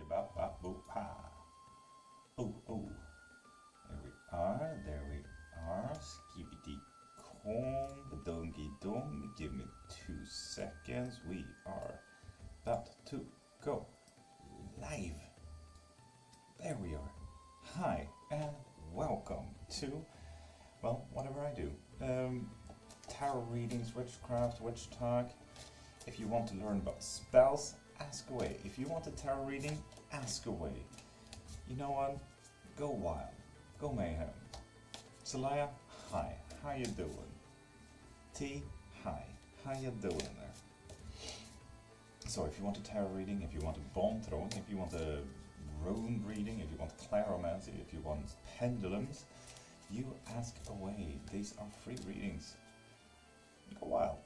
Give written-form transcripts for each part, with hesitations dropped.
bop bop boop ha. Ooh, ooh. There we are, there we are. Skibbity comb, badongy dong. Give me 2 seconds. We are about to go live. There we are. Hi and welcome to, well, whatever I do. Tarot readings, witchcraft, witch talk. If you want to learn about spells, ask away. If you want a tarot reading, ask away. You know what? Go wild. Go mayhem. Celaya, hi. How you doing? T, hi. How you doing there? So if you want a tarot reading, if you want a bomb throwing, if you want a rune reading, if you want claromancy, if you want pendulums, you ask away. These are free readings. Go wild.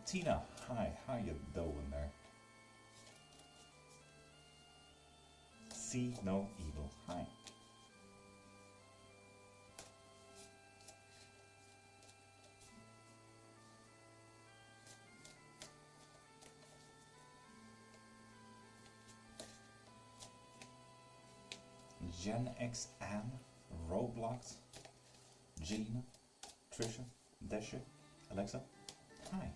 Tina, hi, how you doing there? See no evil, hi. Gen X Anne, Roblox, Gina, Trisha, Desha, Alexa, hi.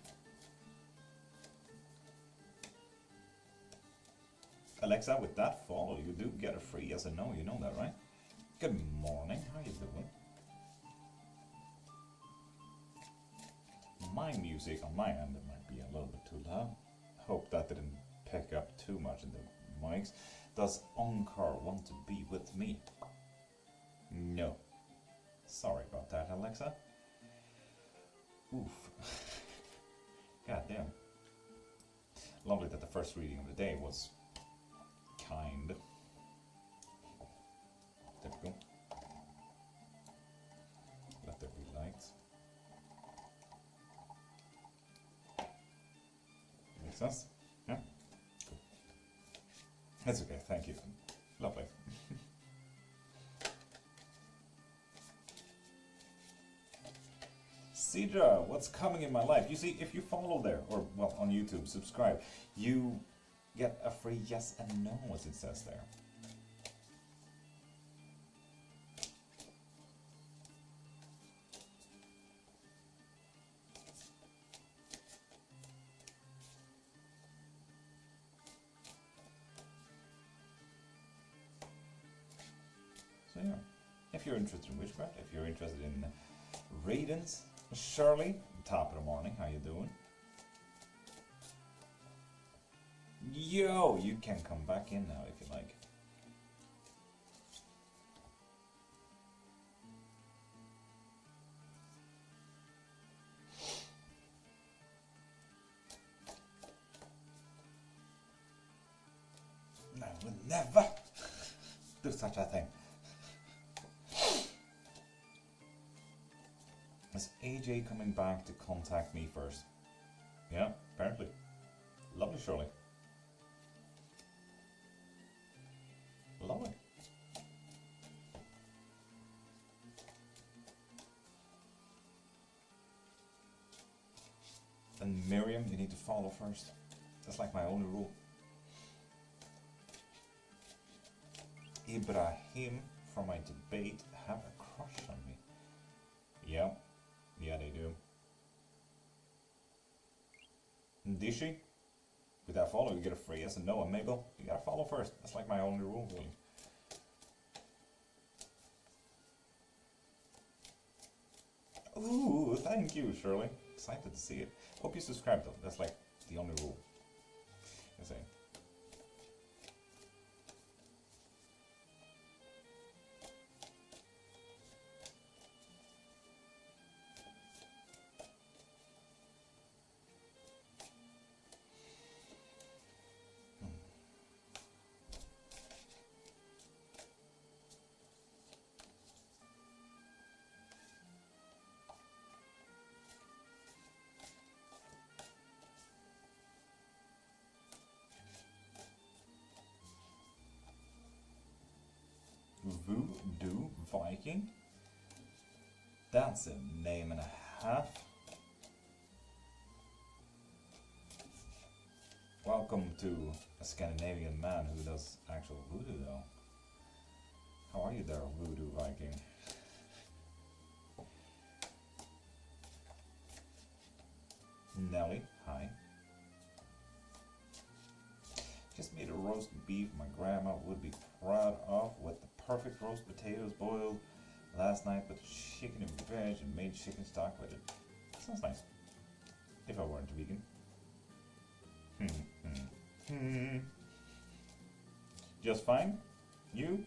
Alexa, with that follow, you do get a free yes and no, you know that, right? Good morning, how you doing? My music on my end, it might be a little bit too loud. Hope that didn't pick up too much in the mics. Does Onkar want to be with me? No. Sorry about that, Alexa. Oof. God damn. Lovely that the first reading of the day was kind. Typical. Let there be lights. Makes sense? Yeah? Cool. That's okay, thank you. Lovely. Cedra, what's coming in my life? You see, if you follow there, or well, on YouTube, subscribe, you get a free yes and no, as it says there. So yeah, if you're interested in witchcraft, if you're interested in readings, Shirley, top of the morning, how you doing? Yo, you can come back in now if you like. I will never do such a thing. Is AJ coming back to contact me first? Yeah, apparently. Lovely, Shirley. Lovely. And Miriam, you need to follow first. That's like my only rule. Ibrahim, from my debate, have a crush on me. Yeah. Yeah, they do. Dishi, with that follow, you get a free yes and no. And Mabel, you gotta follow first. That's like my only rule, really. Ooh, thank you, Shirley. Excited to see it. Hope you subscribe, though. That's like the only rule. I say. Voodoo Viking. That's a name and a half. Wow, welcome to a Scandinavian man who does actual voodoo though. How are you there, voodoo Viking? Nelly, hi. Just made a roast beef my grandma would be proud of with the perfect roast potatoes boiled last night with chicken and veg and made chicken stock with it. Sounds nice. If I weren't vegan. Just fine? You?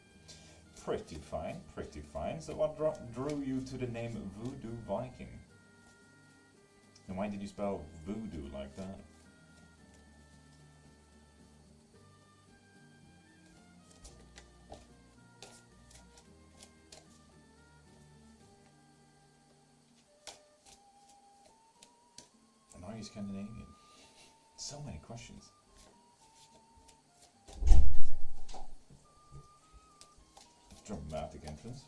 Pretty fine, pretty fine. So what drew you to the name Voodoo Viking? And why did you spell voodoo like that? And are you Scandinavian? So many questions. Dramatic entrance.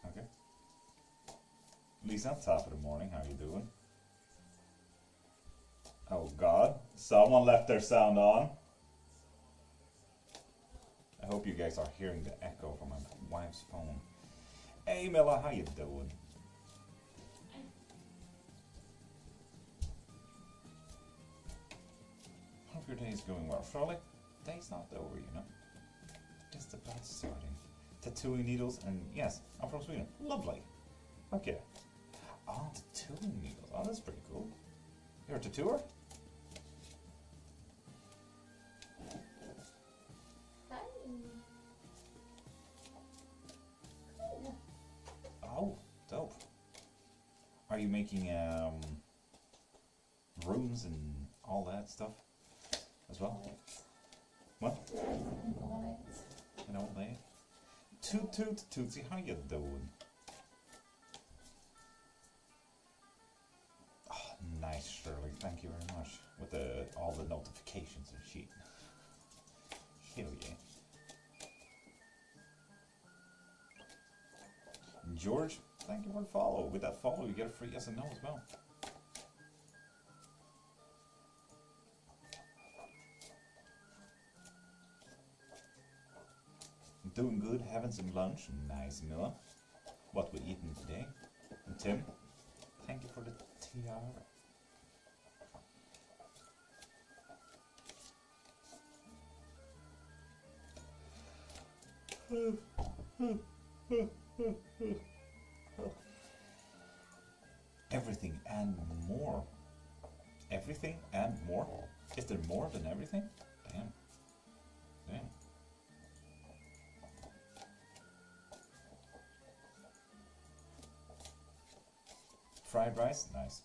Okay. Lisa, top of the morning, how you doing? Oh God, someone left their sound on. I hope you guys are hearing the echo from my wife's phone. Hey Milla, how you doing? Hope your day is going well. Charlie, day's not over, you know. Just about starting. Tattooing needles, and yes, I'm from Sweden. Lovely. Okay. Oh, tattooing needles. Oh, that's pretty cool. You're a tattooer? Oh, dope. Are you making rooms and all that stuff as well? What? An old lady. Toot Tootsie, how you doing? Oh, nice, Shirley. Thank you very much. With all the notifications and shit. Hell yeah. George, thank you for the follow. With that follow, you get a free yes and no as well. Doing good, having some lunch. Nice, Milla. What we eating today? And Tim, thank you for the tiara. Everything and more. Everything and more? Is there more than everything? Damn. Damn. Fried rice? Nice.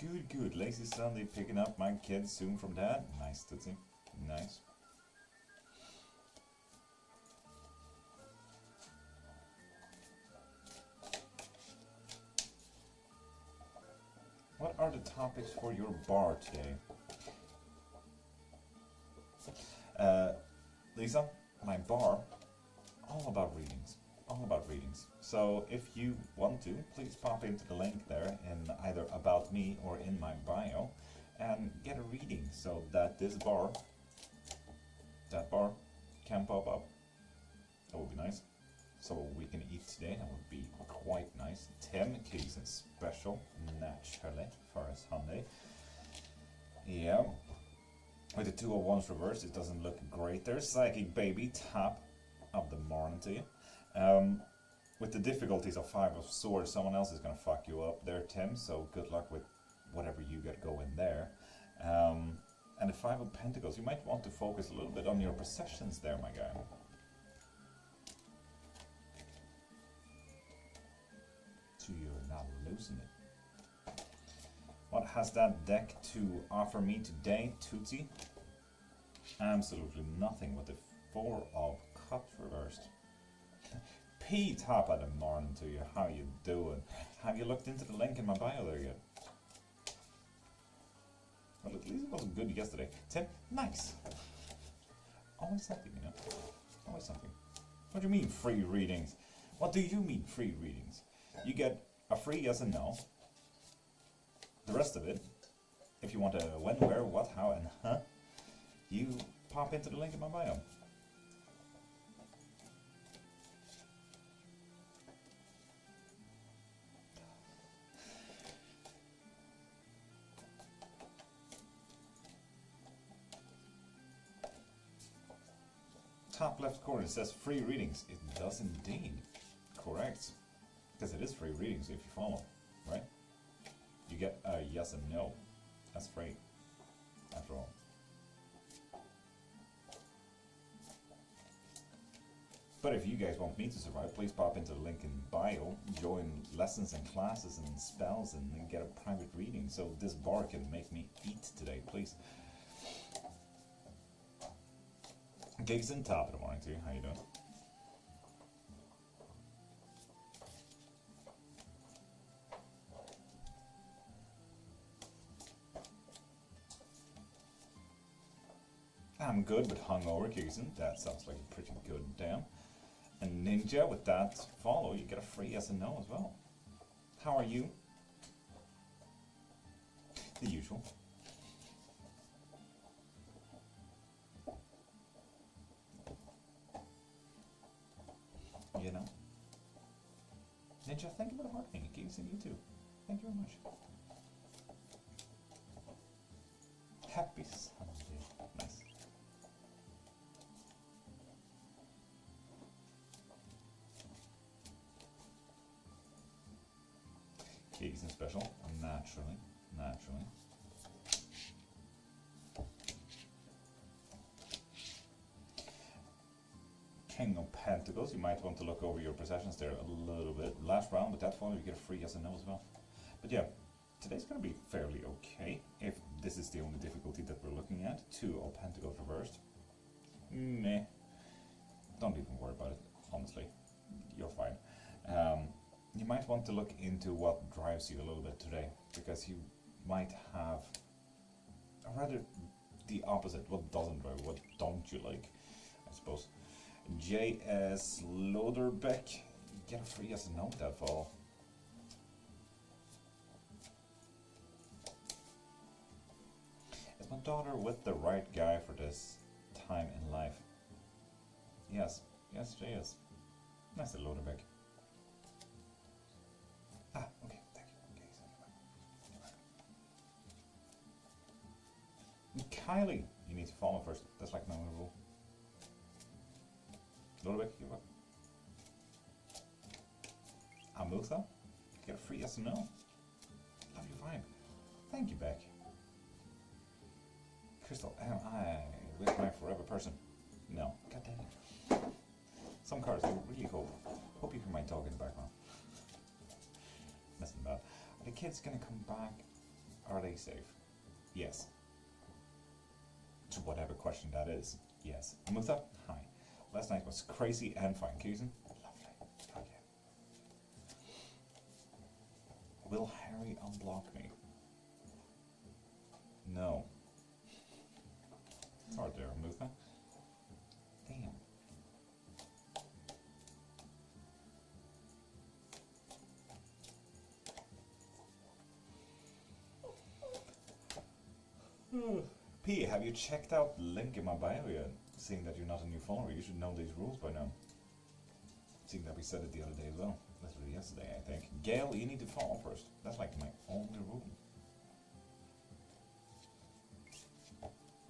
Good, good. Lazy Sunday picking up my kids soon from dad. Nice, Tootsie. Nice. What are the topics for your bar today? Lisa, my bar, all about readings. All about readings. So if you want to, please pop into the link there in either About Me or in my bio and get a reading so that this bar, that bar, can pop up. That would be nice. So we can eat today, that would be quite nice. 10 keys and special, naturally, for a Sunday. Yeah. With the 2 of Wands reversed, it doesn't look great there. Psychic baby, top of the morning to you. With the difficulties of 5 of Swords, someone else is going to fuck you up there, Tim. So good luck with whatever you get going there. And the 5 of Pentacles, you might want to focus a little bit on your possessions there, my guy. So you're not losing it. What has that deck to offer me today, Tootsie? Absolutely nothing with the 4 of Cups reversed. P, top of the morning to you. How you doing? Have you looked into the link in my bio there yet? Well, at least it wasn't good yesterday. Tim, nice. Oh always something, you know? Always something. What do you mean free readings? What do you mean free readings? You get a free yes and no. The rest of it, if you want a when, where, what, how, and you pop into the link in my bio. Top left corner says free readings. It does indeed. Correct. Because it is free readings if you follow, right? You get a yes and no. That's free, after all. But if you guys want me to survive, please pop into the link in bio, join lessons and classes and spells, and get a private reading so this bar can make me eat today, please. Gigs and top of the morning to you. How you doing? I'm good with hungover, Keegan. That sounds like a pretty good damn. And Ninja, with that follow, you get a free yes and no as well. How are you? The usual. You know? Ninja, thank you for the marketing. It keeps in you too. Thank you very much. Happy Sunday. Nice. Keegan special. Naturally. Naturally. King of Pentacles, you might want to look over your possessions there a little bit. Last round, with that follow, you get a free yes and no as well. But yeah, today's going to be fairly okay, if this is the only difficulty that we're looking at. 2 of Pentacles reversed. Meh. Don't even worry about it, honestly. You're fine. You might want to look into what drives you a little bit today, because you might have, or rather the opposite, what doesn't drive, what don't you like, I suppose. J.S. Loderbeck, get a free yes and no that fall. Is my daughter with the right guy for this time in life? Yes, yes she is. Nice Loderbeck. Ah, okay, thank you. Okay, Kylie, you need to follow first. That's like my own rule. Loderbeck, you're up. Amutha, get a free yes and no. Love your vibe. Thank you, Beck. Crystal, am I with my forever person? No. God damn it. Some cards, I really hope you hear my dog in the background. Messing about. Are the kids gonna come back? Are they safe? Yes. To whatever question that is. Yes. Amutha, hi. Last night was crazy and fine. Keaton? Lovely. Oh yeah. Will Harry unblock me? No. It's hard there, Amutha. Damn. P, have you checked out the link in my bio yet? Seeing that you're not a new follower, you should know these rules by now. Seeing that we said it the other day as well. Literally yesterday, I think. Gail, you need to follow first. That's like my only rule.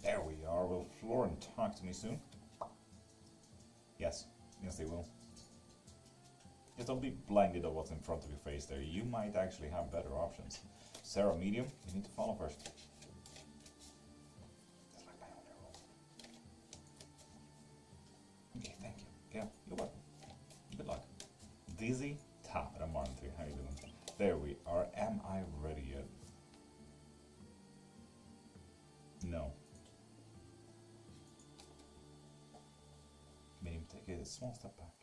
There we are. Will Florin talk to me soon? Yes. Yes, they will. Just don't be blinded on what's in front of your face there. You might actually have better options. Sarah, medium, you need to follow first. Okay, thank you. Yeah, you're welcome. Good luck. Dizzy, top of the morning to you. How you doing? There we are. Am I ready yet? No. Medium, take a small step back.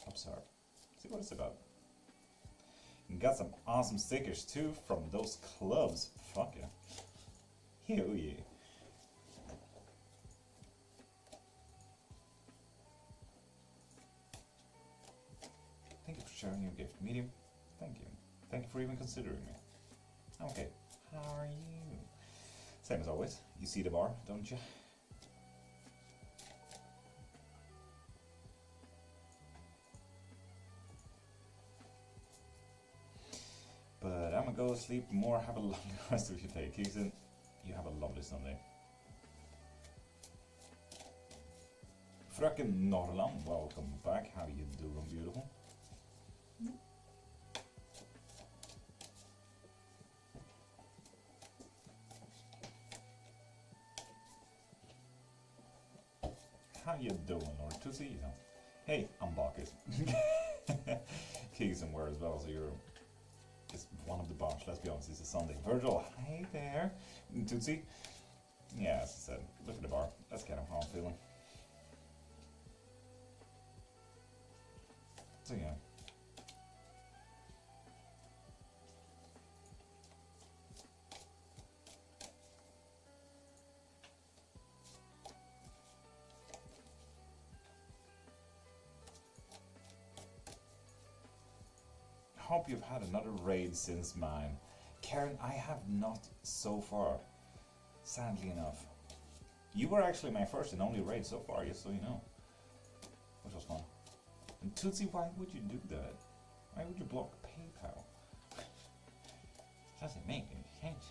Observe. See what it's about. And got some awesome stickers too from those clubs. Fuck yeah. Hell yeah. sharing your gift. Medium, thank you. Thank you for even considering me. Okay, how are you? Same as always, you see the bar, don't you? But I'm gonna go sleep more, have a lovely rest of your day. Keegan, you have a lovely Sunday. Fröken Norrland, welcome back. How you doing, beautiful? How you doing, Lord? To see you. Hey, I'm Bacchus. Keegan were as well, so you're just one of the bunch, let's be honest, it's a Sunday. Virgil, hey there. Tootsie? Yeah, as I said, look at the bar. That's kind of how I'm feeling. So yeah. Hope you've had another raid since mine. Karen, I have not so far, sadly enough. You were actually my first and only raid so far, just so you know. Which was fun. And Tootsie, why would you do that? Why would you block PayPal? Doesn't make any sense.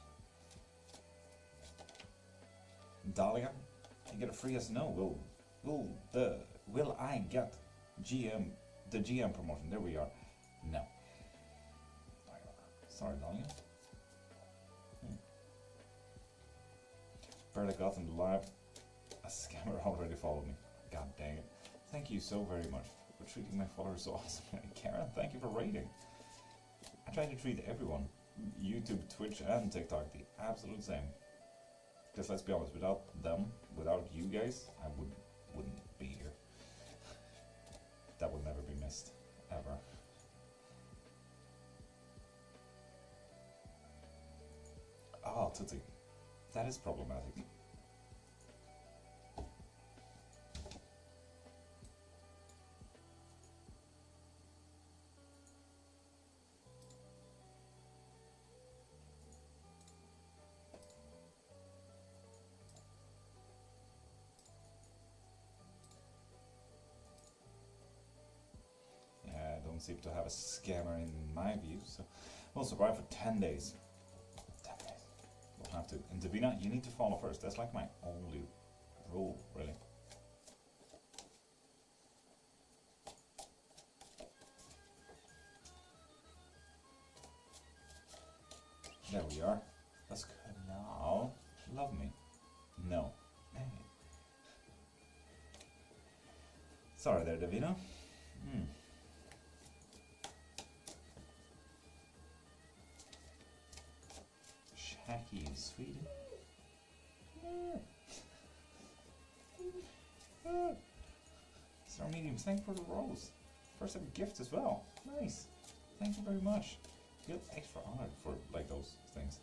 Dahlia, you get a free yes no. Will I get the GM promotion? There we are. No. Sorry, Dahlia. Barely got in the live. A scammer already followed me. God dang it. Thank you so very much for treating my followers so awesomely. Karen, thank you for rating. I try to treat everyone, YouTube, Twitch, and TikTok, the absolute same. Because let's be honest, without them, without you guys, I wouldn't be here. That would never be missed, ever. Oh, Tootsie. That is problematic. Yeah, I don't seem to have a scammer in my view, so we'll survive for 10 days. Have to. And Divina, you need to follow first. That's like my only rule, really. There we are. That's good. Now, love me. No. Sorry there, Divina. Shacky in Sweden. Star Mediums, thank you for the rose. First ever gift as well. Nice. Thank you very much. Feel extra honored for like those things.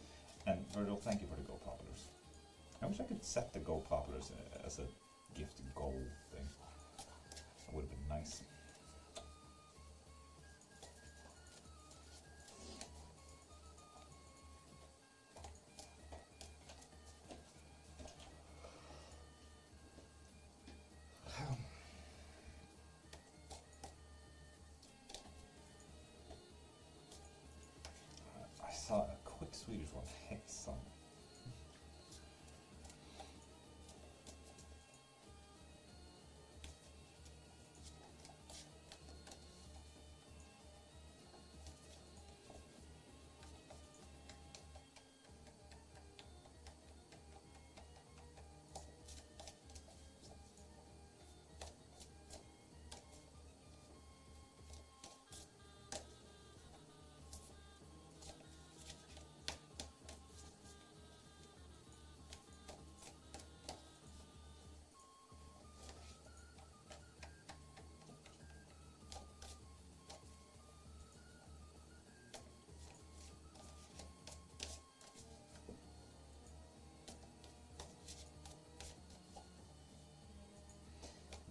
And Virgil, thank you for the Go Populars. I wish I could set the Go Populars as a gift goal thing. That would have been nice. I saw a quick Swedish one. Häxan.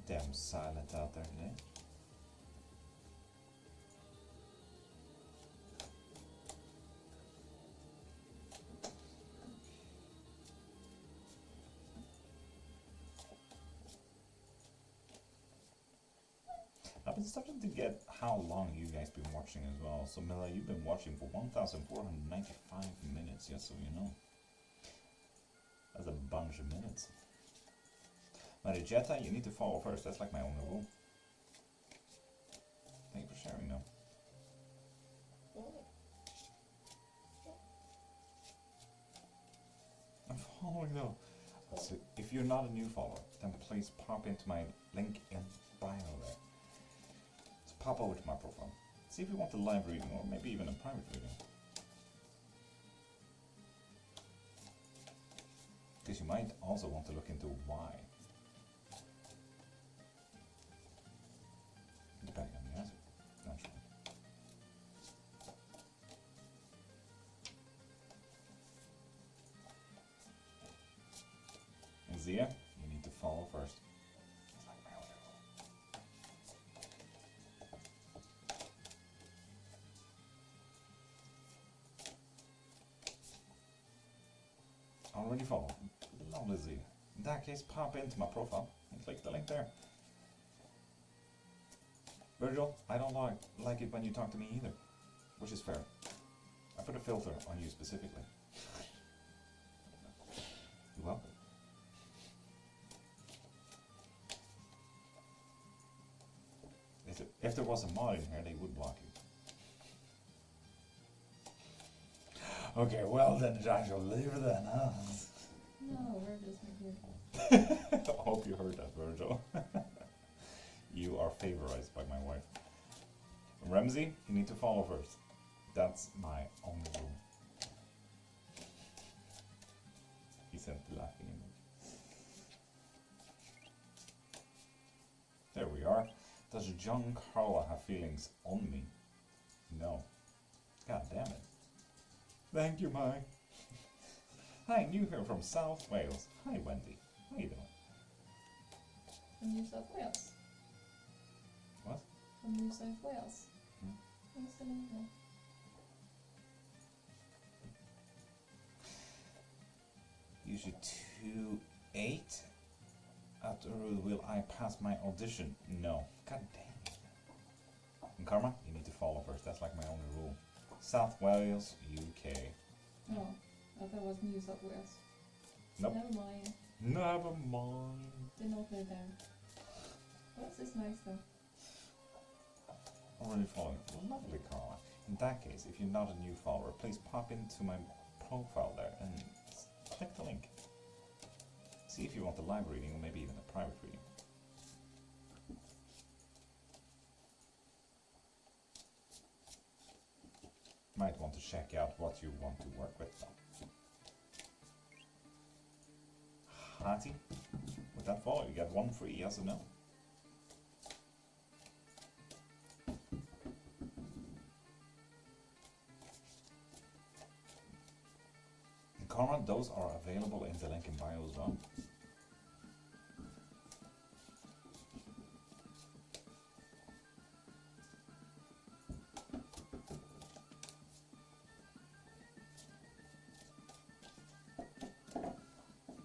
Damn silent out there today. been starting to get how long you guys been watching as well. So Mila, you've been watching for 1,495 minutes, just so you know. That's a bunch of minutes. Marijetta, you need to follow first. That's like my only rule. Thank you for sharing, though. I'm following, though. So if you're not a new follower, then please pop into my link in bio there. So pop over to my profile. See if you want a live reading or maybe even a private reading. Because you might also want to look into why. Depending on the answer, naturally. And Zia, you need to follow first. It's like my only rule. Already followed. Lovely Zia. In that case, pop into my profile and click the link there. Virgil, I don't like it when you talk to me either, which is fair. I put a filter on you specifically. You're welcome. If there was a mod in here, they would block you. Okay, well then, I shall leave it then, huh? No, Virgil's not here. I hope you heard that, Virgil. You are favorized by my wife. Ramsey, you need to follow first. That's my only rule. He sent the laughing image. There we are. Does John Carla have feelings on me? No. God damn it. Thank you, Mike. Hi, new here from South Wales. Hi, Wendy. How you doing? From New South Wales. What? From New South Wales. What's the name there? Usually 2-8. After will I pass my audition? No. God damn it. And Karma, you need to follow first. That's like my only rule. South Wales, UK. Oh, I thought it was New South Wales. Nope. Never mind. Never mind. Did not go there. Well, this is nice though. Already following. Lovely, Carla. In that case, if you're not a new follower, please pop into my profile there and click the link. See if you want a live reading or maybe even a private reading. Might want to check out what you want to work with though. Hati, with that follow, you get 1 free, yes or no? Karma, those are available in the link in bio as well.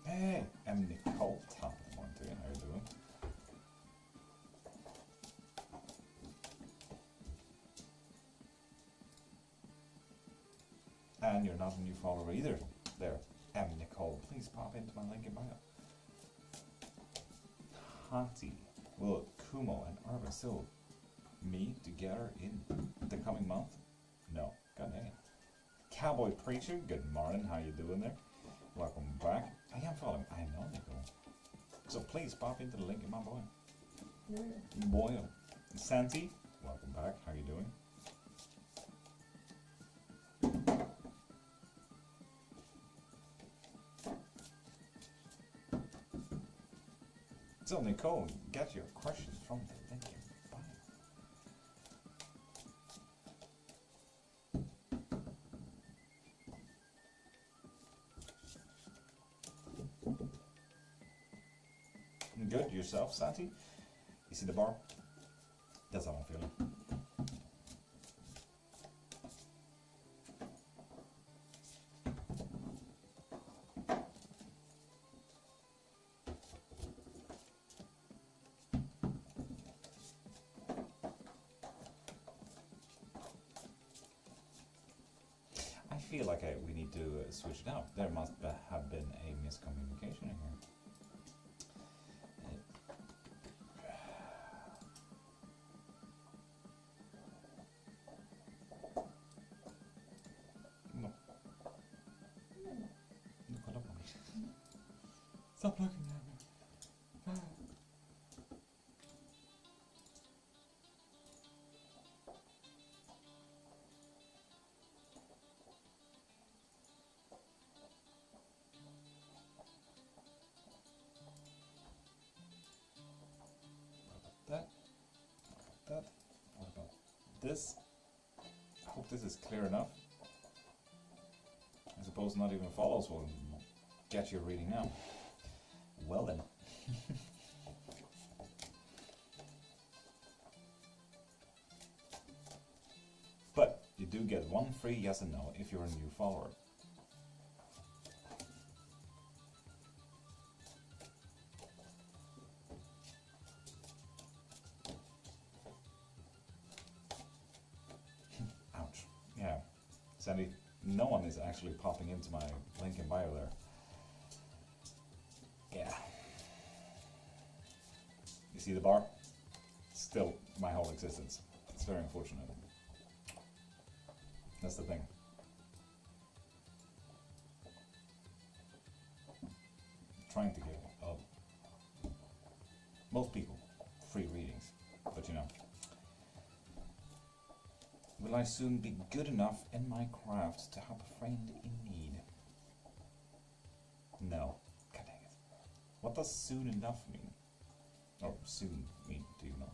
Hey, I'm Nicole. Top one to you. How you doing? And you're not a new follower either. There, M. Nicole, please pop into my link in bio. Hati, will Kumo and Arva still meet together in the coming month? No, god dang it. Cowboy Preacher, good morning, how you doing there? Welcome back. I am following, I know Nicole. So please pop into the link in my bio. Boyle. Santi, welcome back, how you doing? So Nicole, get your questions from the link in bio. Good, yourself, Santi? You see the bar? That's how I'm feeling. feel like we need to switch it out. There must have been a miscommunication in here. No. Nu kolla på mig. Stop looking at me. That. What about this? I hope this is clear enough. I suppose not even follows will get your reading now. Well then. But you do get one free yes and no if you're a new follower. Sandy, no one is actually popping into my link in bio there. Yeah. You see the bar? Still my whole existence. It's very unfortunate. That's the thing. Trying to give most people free readings, but you know. Will I soon be good enough in my craft to help a friend in need? No. God dang it. What does soon enough mean? Or soon mean, do you know?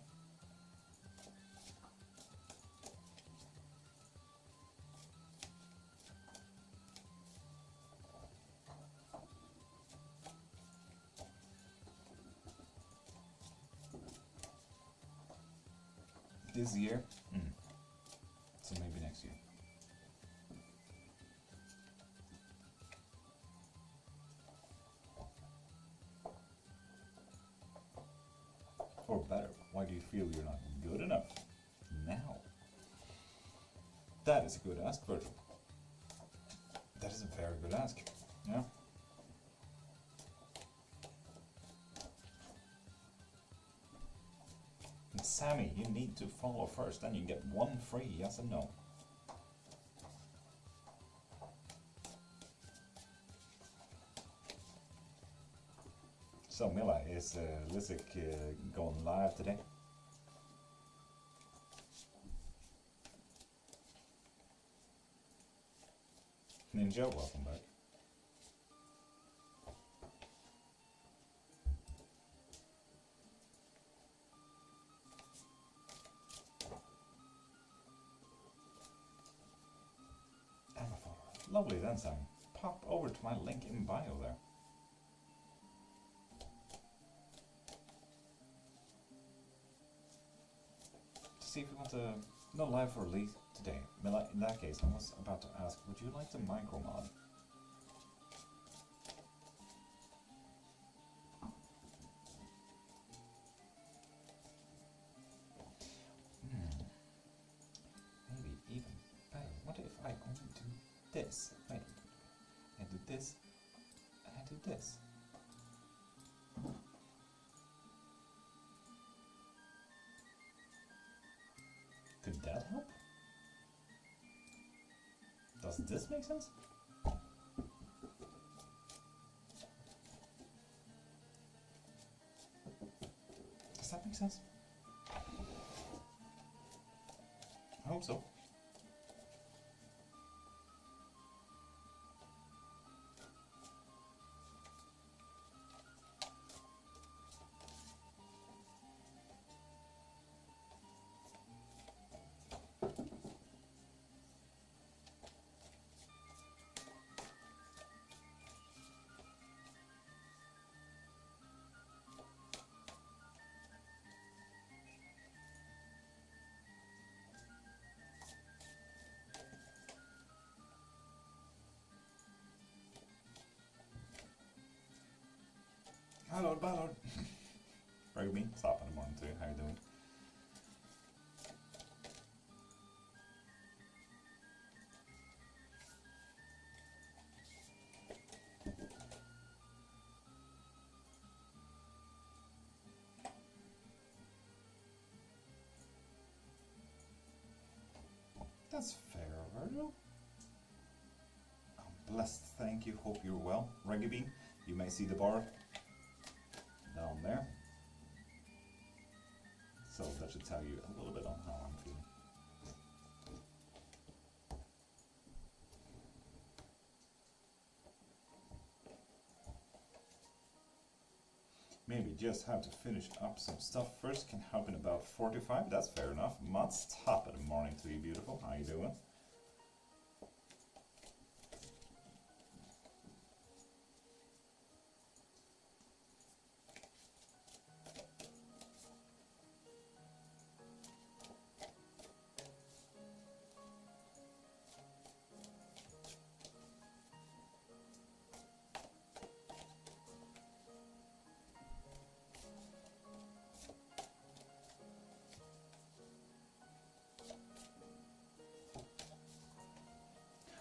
This year? So maybe next year. Or better, why do you feel you're not good enough now? That is a good ask, Virgil. That is a very good ask. Yeah. And Sammy, you need to follow first, then you get one free yes and no. So Mila, is Lizzik going live today? Ninja, welcome back. Lovely then, Sam. Pop over to my link in bio there. See if you want to no live for release today. In that case, I was about to ask, would you like to micromod? Maybe even better. What if I only do this? Wait, I do this, and I do this. Could that help? Does this make sense? Does that make sense? I hope so. Hi Lord, bye Lord. Very me. Stop in the morning too. How you doing? That's fair, Virgil. I'm blessed, thank you. Hope you're well. Reggae Bean, you may see the bar down there. So that should tell you a little bit on how I'm feeling. Maybe just have to finish up some stuff first. Can help in about 45. That's fair enough. Mats, top of the morning to you, beautiful. How you doing?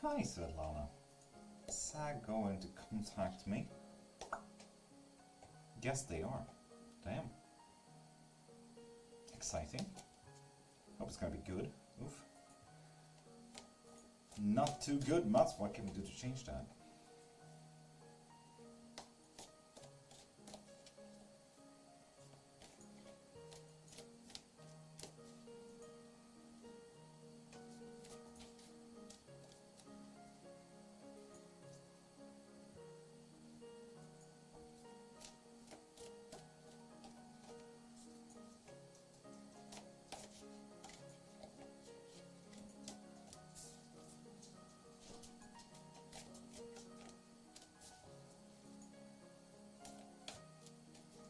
Hi, Svetlana. Is SAG going to contact me? Yes, they are. Damn. Exciting. Hope it's gonna be good. Oof. Not too good, Mats. What can we do to change that?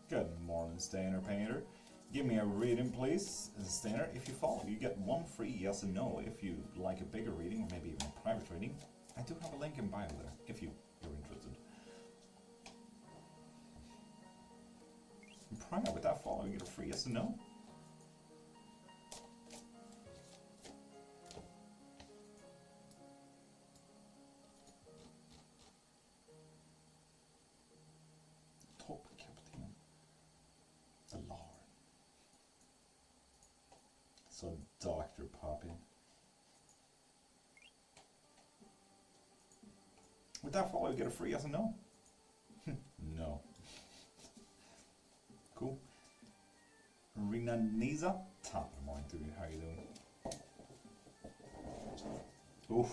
Good morning, Stainer Painter. Give me a reading, please, Stainer. If you follow, you get one free yes and no. If you like a bigger reading, or maybe even a private reading, I do have a link in bio there, if you're interested. And prior, with that follow, you get a free yes and no. Top Captain. The Lord. So Dr. Poppin. With that follow, you get a free yes and no. No. Cool. Rina Niza, top of the morning to you. How you doing? Oof.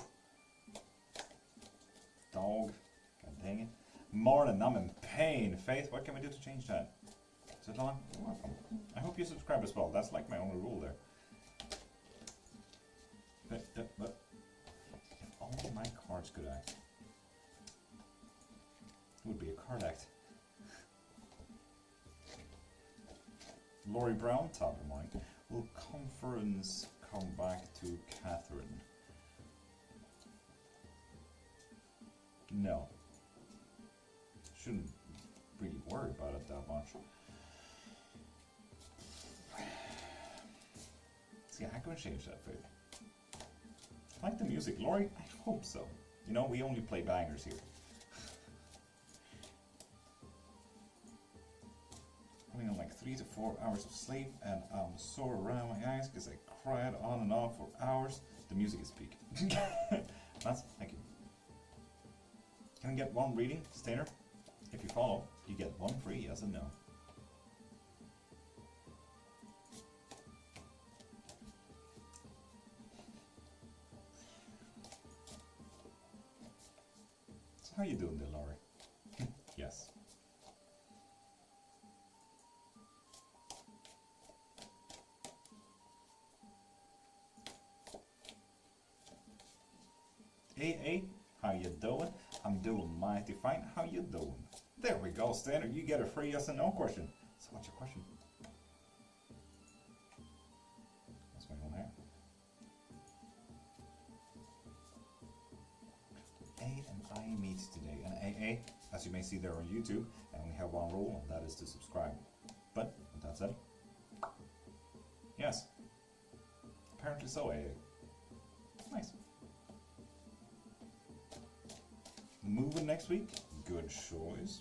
Dog. God dang it. Morning, I'm in pain. Faith, what can we do to change that? Svetlana, you're welcome. I hope you subscribe as well. That's like my only rule there. But if only my cards could act. It would be a card act. Laurie Brown, top of the morning. Will conference come back to Catherine? No. Shouldn't really worry about it that much. See, I can change that, Faith. Like the music, Laurie? I hope so. You know, we only play bangers here. Having on like 3 to 4 hours of sleep, and I'm sore around my eyes because I cried on and off for hours. The music is peak. That's, thank you. Can I get one reading, Stainer? If you follow, you get one free yes and no. So how you doing there, Laurie? Yes. AA, how you doing? I'm doing mighty fine. How you doing? There we go, Stainer. You get a free yes and no question. So what's your question? What's going on there? A and I meet today. And AA, as you may see there on YouTube, I only have one rule, and that is to subscribe. But, with that said, yes. Apparently so, AA. Nice. Moving next week? Good choice.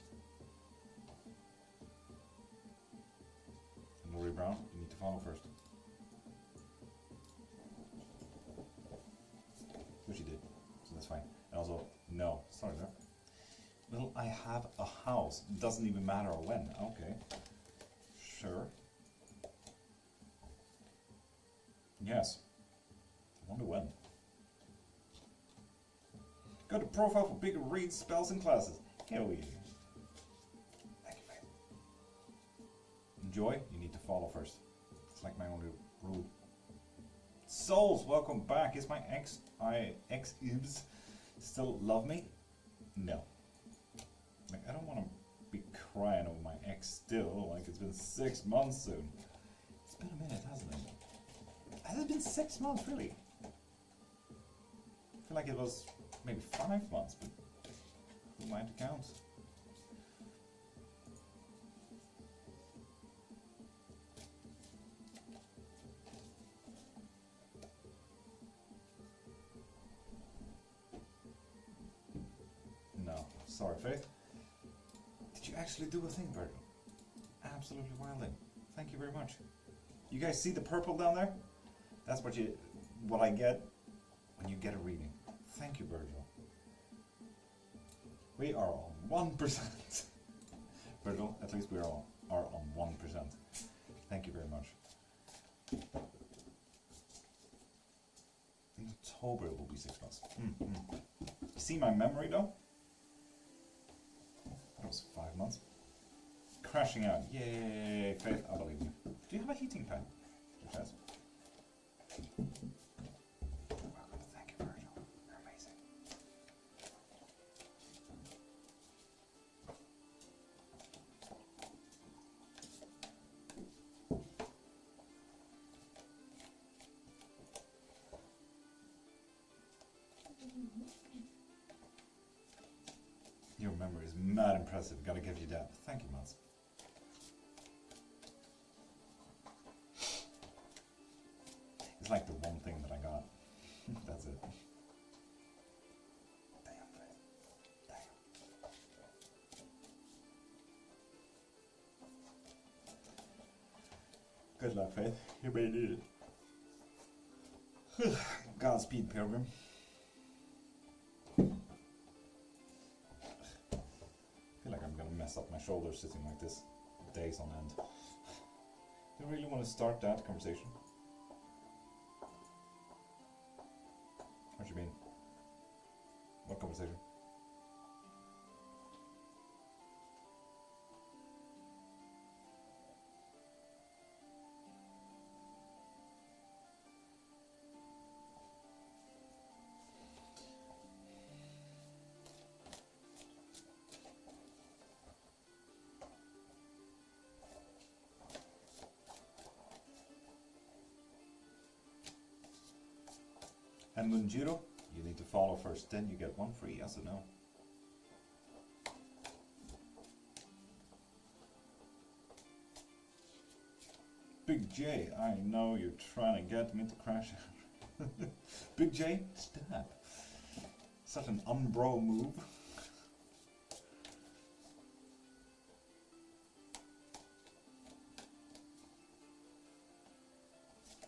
Laurie Brown, you need to follow first. have a house. Doesn't even matter when. Okay. Sure. Yes. I wonder when. Go to profile for bigger reads, spells, and classes. Hell yeah. Thank you, Faith. Enjoy. You need to follow first. It's like my only rule. Souls, welcome back. Is my ex-ibs still love me? No. Like, I don't want to be crying over my ex still. Like, it's been 6 months soon. It's been a minute, hasn't it? Has it been 6 months, really? I feel like it was maybe 5 months, but who am I to count? No, sorry, Faith. Did you actually do a thing, Virgil? Absolutely wilding. Thank you very much. You guys see the purple down there? That's what I get when you get a reading. Thank you, Virgil. We are on 1%. Virgil, at least we are on 1%. Thank you very much. In October it will be 6 months. See my memory though? That was 5 months. Crashing out. Yay, Faith, I believe you. Do you have a heating pad? Yes. Welcome, thank you, Virgil. You're amazing. Your memory is mad impressive. Gotta give you that. Thank you, Mats. It's like the one thing that I got. That's it. Damn, Faith. Damn. Good luck, Faith. You may need it. Godspeed, Pilgrim. I feel like I'm gonna mess up my shoulders sitting like this days on end. Do you really want to start that conversation? What do you mean? What conversation? And Munjiro, you need to follow first, then you get one free, yes or no? Big J, I know you're trying to get me to crash out. Big J, stab. Such an umbro move.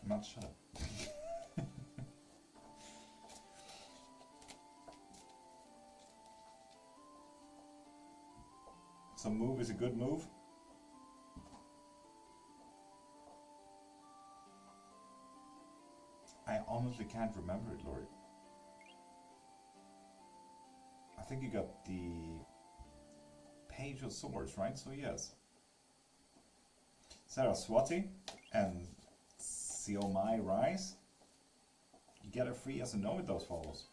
Not shut up. So move is a good move. I honestly can't remember it, Lori. I think you got the Page of Swords, right? So yes. Saraswati and Siomai Rise. You get a free yes or no with those follows.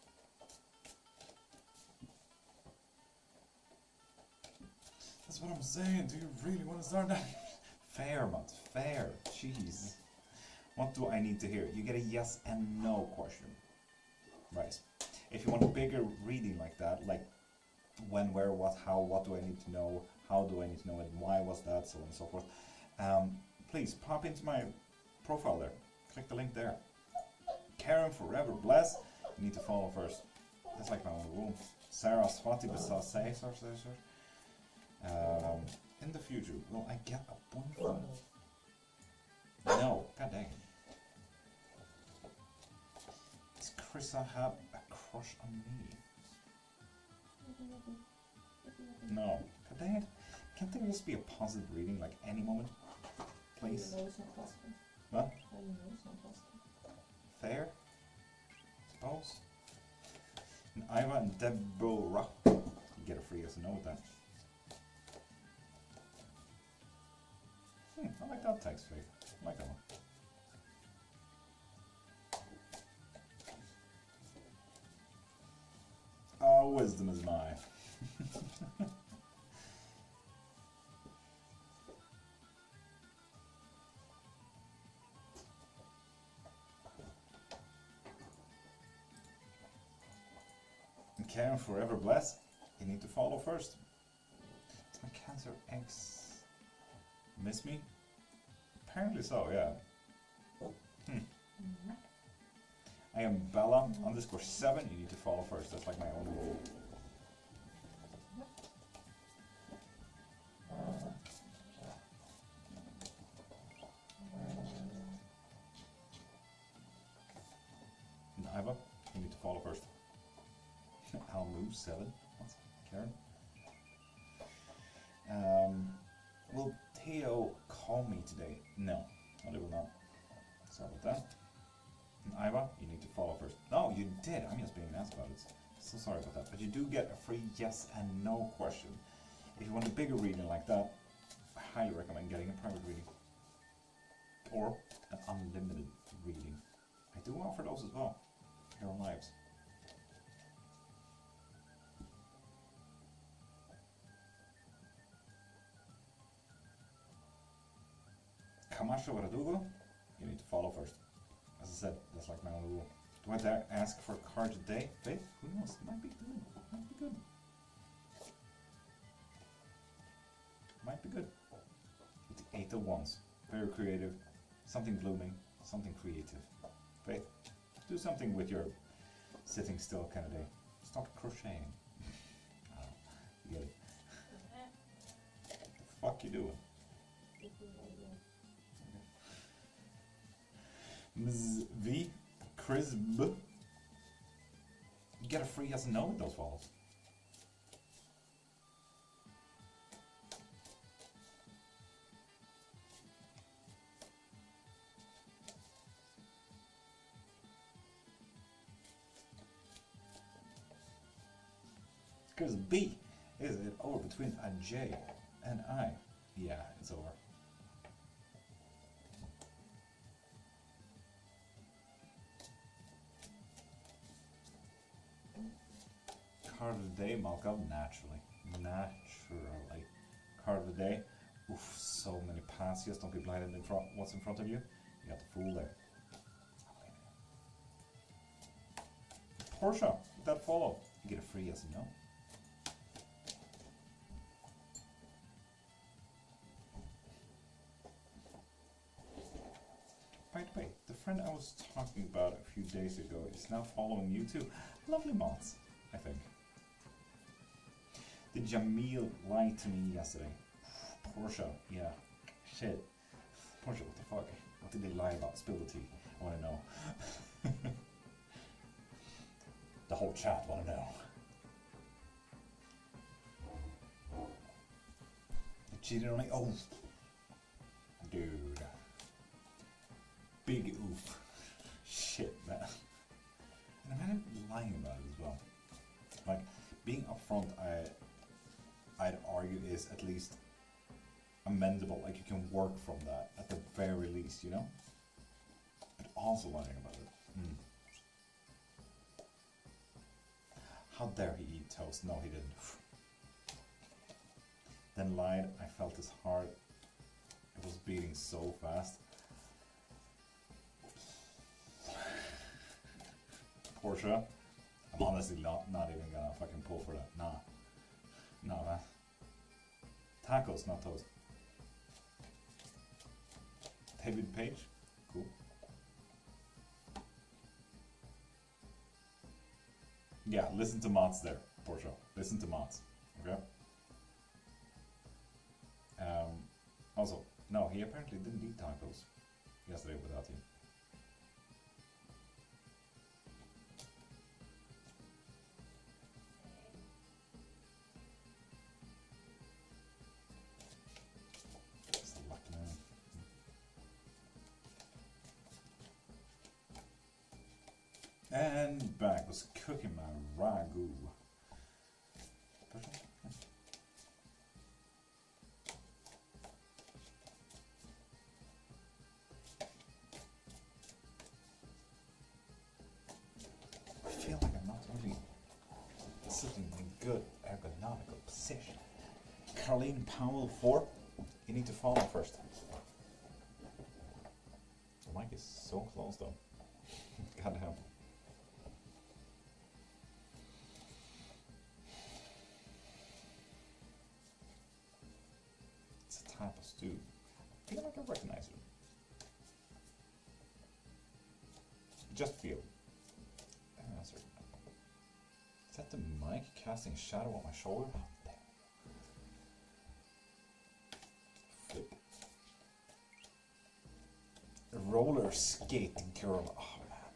That's what I'm saying. Do you really want to start that? Fair, Matt. Fair. Jeez. What do I need to hear? You get a yes and no question. Right. If you want a bigger reading like that, like when, where, what, how, what do I need to know, how do I need to know it, why was that, so on and so forth, please pop into my profile there. Click the link there. Karen Forever Bless. You need to follow first. That's like my own rule. Sarah Swati Besase. In the future, will I get a boyfriend? No, god dang it. Does Chrissa have a crush on me? No. Can't there just be a positive reading, like any moment? Please? How do you know it's not positive? What? How do you know it's not positive? Fair? Suppose? And Iva and Deborah. You get a free yes or no with that. I like that text, Faith. I like that one. Oh, wisdom is mine. Okay, I'm forever blessed. You need to follow first. It's my Cancer X. Miss me? Apparently so, yeah. I am Bella _7. You need to follow first. That's like my own rule. And Iva, you need to follow first. I'll move 7. What's Karen? Will Theo call me today? No, they will not. Sorry about that. And Iva, you need to follow first. No, you did. I'm just being asked about it. So sorry about that. But you do get a free yes and no question. If you want a bigger reading like that, I highly recommend getting a private reading. Or an unlimited reading. I do offer those as well. Here on Lives. Camacho Verdugo, you need to follow first. As I said, that's like my own rule. Do I dare ask for a card today? Faith? Who knows? It might be good. Might be good. Might be good. With the 8 of Wands. Very creative. Something blooming. Something creative. Faith? Do something with your sitting still kind of day. Start crocheting. Oh, you get it. What the fuck you doing? Ms. V. Chris B. You get a free yes and no with those follows. Because B, is it over between a J and I? Yeah, it's over. Card of the day, Malcolm, naturally. Card of the day. Oof, so many passios. Don't be blinded in front. What's in front of you? You got the Fool there. Portia, with that follow, you get a free yes and no. By the way, the friend I was talking about a few days ago is now following you too. Lovely mods, I think. Did Jamil lie to me yesterday? Portia, yeah. Shit. Portia, what the fuck? What did they lie about? Spill the tea. I wanna know. The whole chat wanna know. They cheated on me? Oh. Dude. Big oof. Shit, man. And imagine lying about it as well. Like, being upfront, I'd argue is at least amendable, like you can work from that at the very least, you know? But also lying about it. How dare he eat toast? No, he didn't. Then lied, I felt his heart. It was beating so fast. Portia, I'm honestly not even gonna fucking pull for that. Nah. Nah, man. Tacos, not toast. David Page, cool. Yeah, listen to mods there, Portia. Listen to mods, okay? Also, no, he apparently didn't eat tacos yesterday without you. and back was cooking my ragu. I feel like I'm not really sitting in a good ergonomical position. Carleen Powell 4, you need to follow first. The mic is so close though. Goddamn. It's a type of stew. I feel like I recognize it. Just feel. Answer. Is that the mic casting a shadow on my shoulder? Oh, damn. Flip. Roller skate girl. Oh man.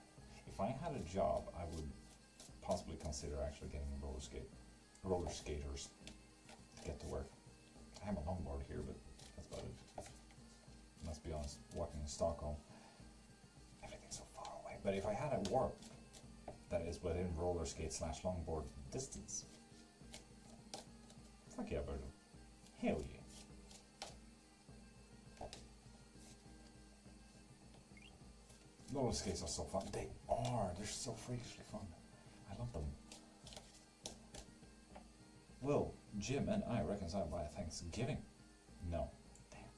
If I had a job, I would possibly consider actually getting roller skaters to get to work. I have a longboard here, but that's about it. Let's be honest, walking in Stockholm, everything's so far away. But if I had a work that is within roller skate / longboard distance, fuck yeah, Virgil. Hell yeah. Roller skates are so fun. They are. They're so freakishly fun. I love them. Will Jim and I reconcile by Thanksgiving? No. Damn.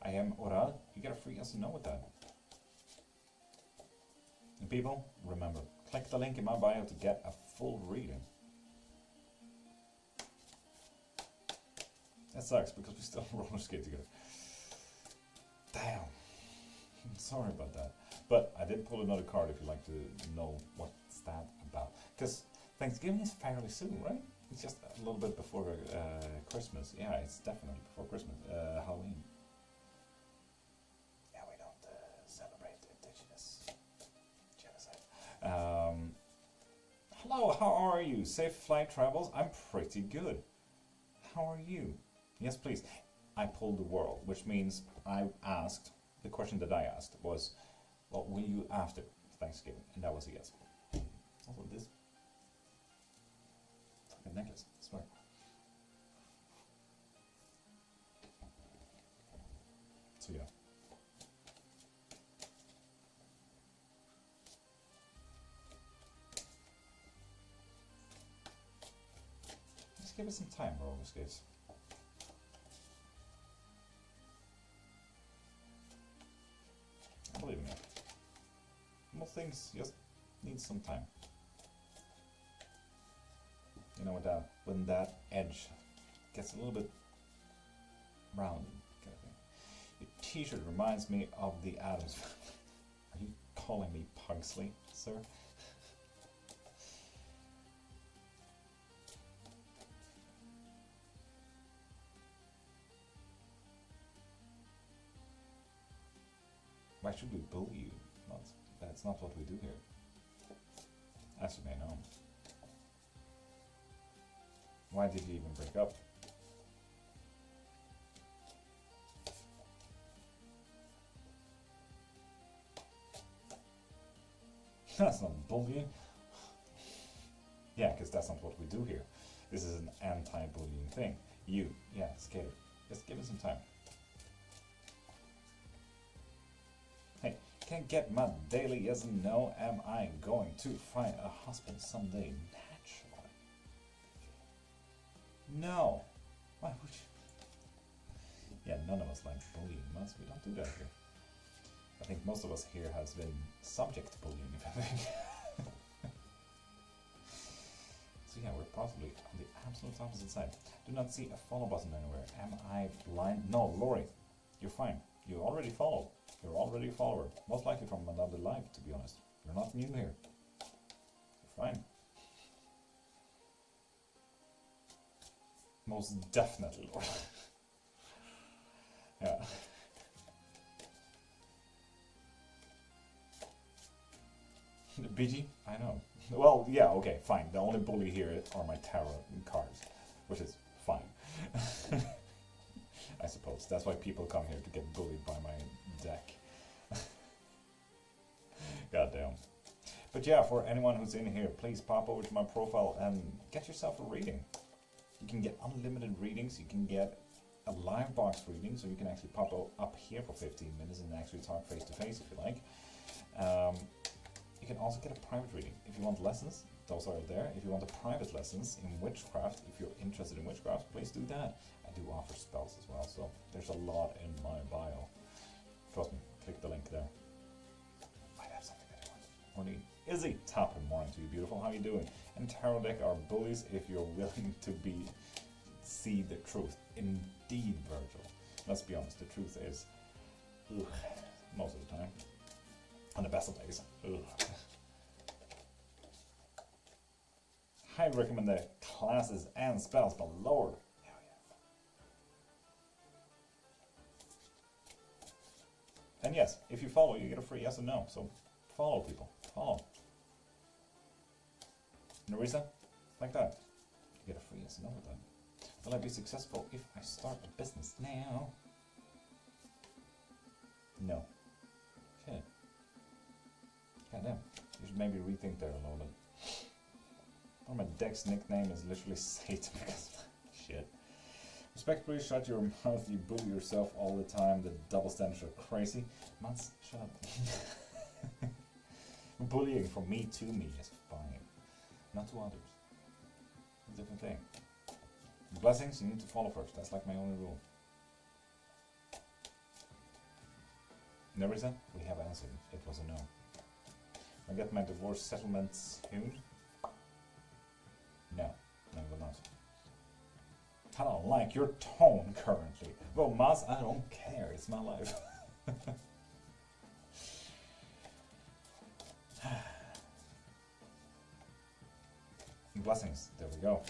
I am Oral. You get a free yes and no with that. And people, remember, click the link in my bio to get a full reading. That sucks because we still roller skate together. Damn. Sorry about that. But I did pull another card if you'd like to know what's that about. Because Thanksgiving is fairly soon, right? It's just a little bit before Christmas. Yeah, it's definitely before Christmas. Halloween. Yeah, we don't celebrate indigenous genocide. Hello, how are you? Safe flight travels? I'm pretty good. How are you? Yes, please. I pulled the world, which means I asked, the question that I asked was, what will you after Thanksgiving? And that was a yes. Also this. It's like a necklace, I swear. So yeah. Let's give it some time, roller skates. Believe me, most things just need some time. You know, when that edge gets a little bit rounded, kind of thing. Your T-shirt reminds me of the Addams Family. Are you calling me Pugsley, sir? Why should we bully you? That's not what we do here. As you may know. Why did you even break up? That's not bullying. Yeah, because that's not what we do here. This is an anti-bullying thing. You, yeah, skater. Just give it some time. Hey, can't get my daily yes and no. Am I going to find a husband someday? Naturally. No. Why would you? Yeah, none of us like bullying. We don't do that here. I think most of us here has been subject to bullying, if anything. So yeah, we're possibly on the absolute opposite side. Do not see a follow button anywhere. Am I blind? No, Lori, you're fine. You already followed. You're already a follower. Most likely from another life, to be honest. You're not new here. You're fine. Most definitely, Lori. Yeah. BG? I know. Well, yeah, okay, fine. The only bully here are my tarot cards. which is fine. I suppose that's why people come here to get bullied by my deck. Goddamn. But yeah, for anyone who's in here, please pop over to my profile and get yourself a reading. You can get unlimited readings. You can get a live box reading, so you can actually pop up here for 15 minutes and actually talk face to face if you like. You can also get a private reading if you want lessons. Those are there. If you want a private lessons in witchcraft, if you're interested in witchcraft, please do that. I do offer spells as well, so there's a lot in my bio. Trust me, click the link there. Might have something I want. Morning. Izzy, top of the morning to you, beautiful. How you doing? And tarot deck are bullies if you're willing to see the truth. Indeed, Virgil. Let's be honest, the truth is, ugh, most of the time. On the best of days, ugh. Highly recommend the classes and spells, but Lord. Hell yeah. And yes, if you follow, you get a free yes or no. So follow people. Follow. Narisa, like that. You get a free yes or no with that. Will I be successful if I start a business now? No. Shit. Goddamn. You should maybe rethink there a little bit. Or my deck's nickname is literally Satan because shit. Respectfully, shut your mouth, you bully yourself all the time, the double standards are crazy. Mans, shut up. Bullying from me to me is fine. Not to others. It's a different thing. Blessings, you need to follow first. That's like my only rule. Nerissa, we have answered. It was a no. I get my divorce settlement soon? No, I will not. I don't like your tone currently. Well, Maz, I don't care. It's my life. Blessings. There we go.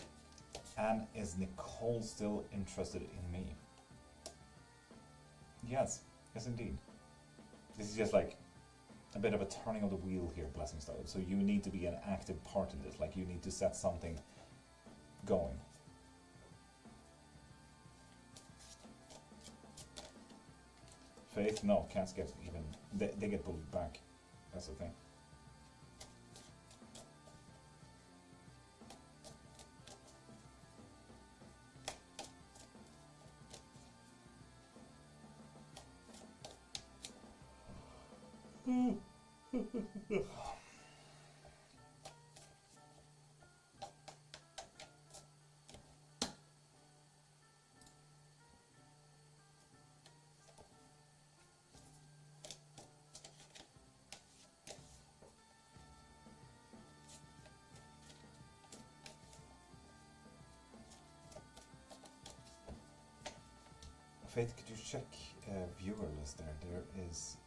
And is Nicole still interested in me? Yes. Yes, indeed. This is just like a bit of a turning of the wheel here, Blessing style. So you need to be an active part in this. Like you need to set something going. Faith? No, cats get even... They get bullied back. That's the thing. Faith, could you check viewer list there? There is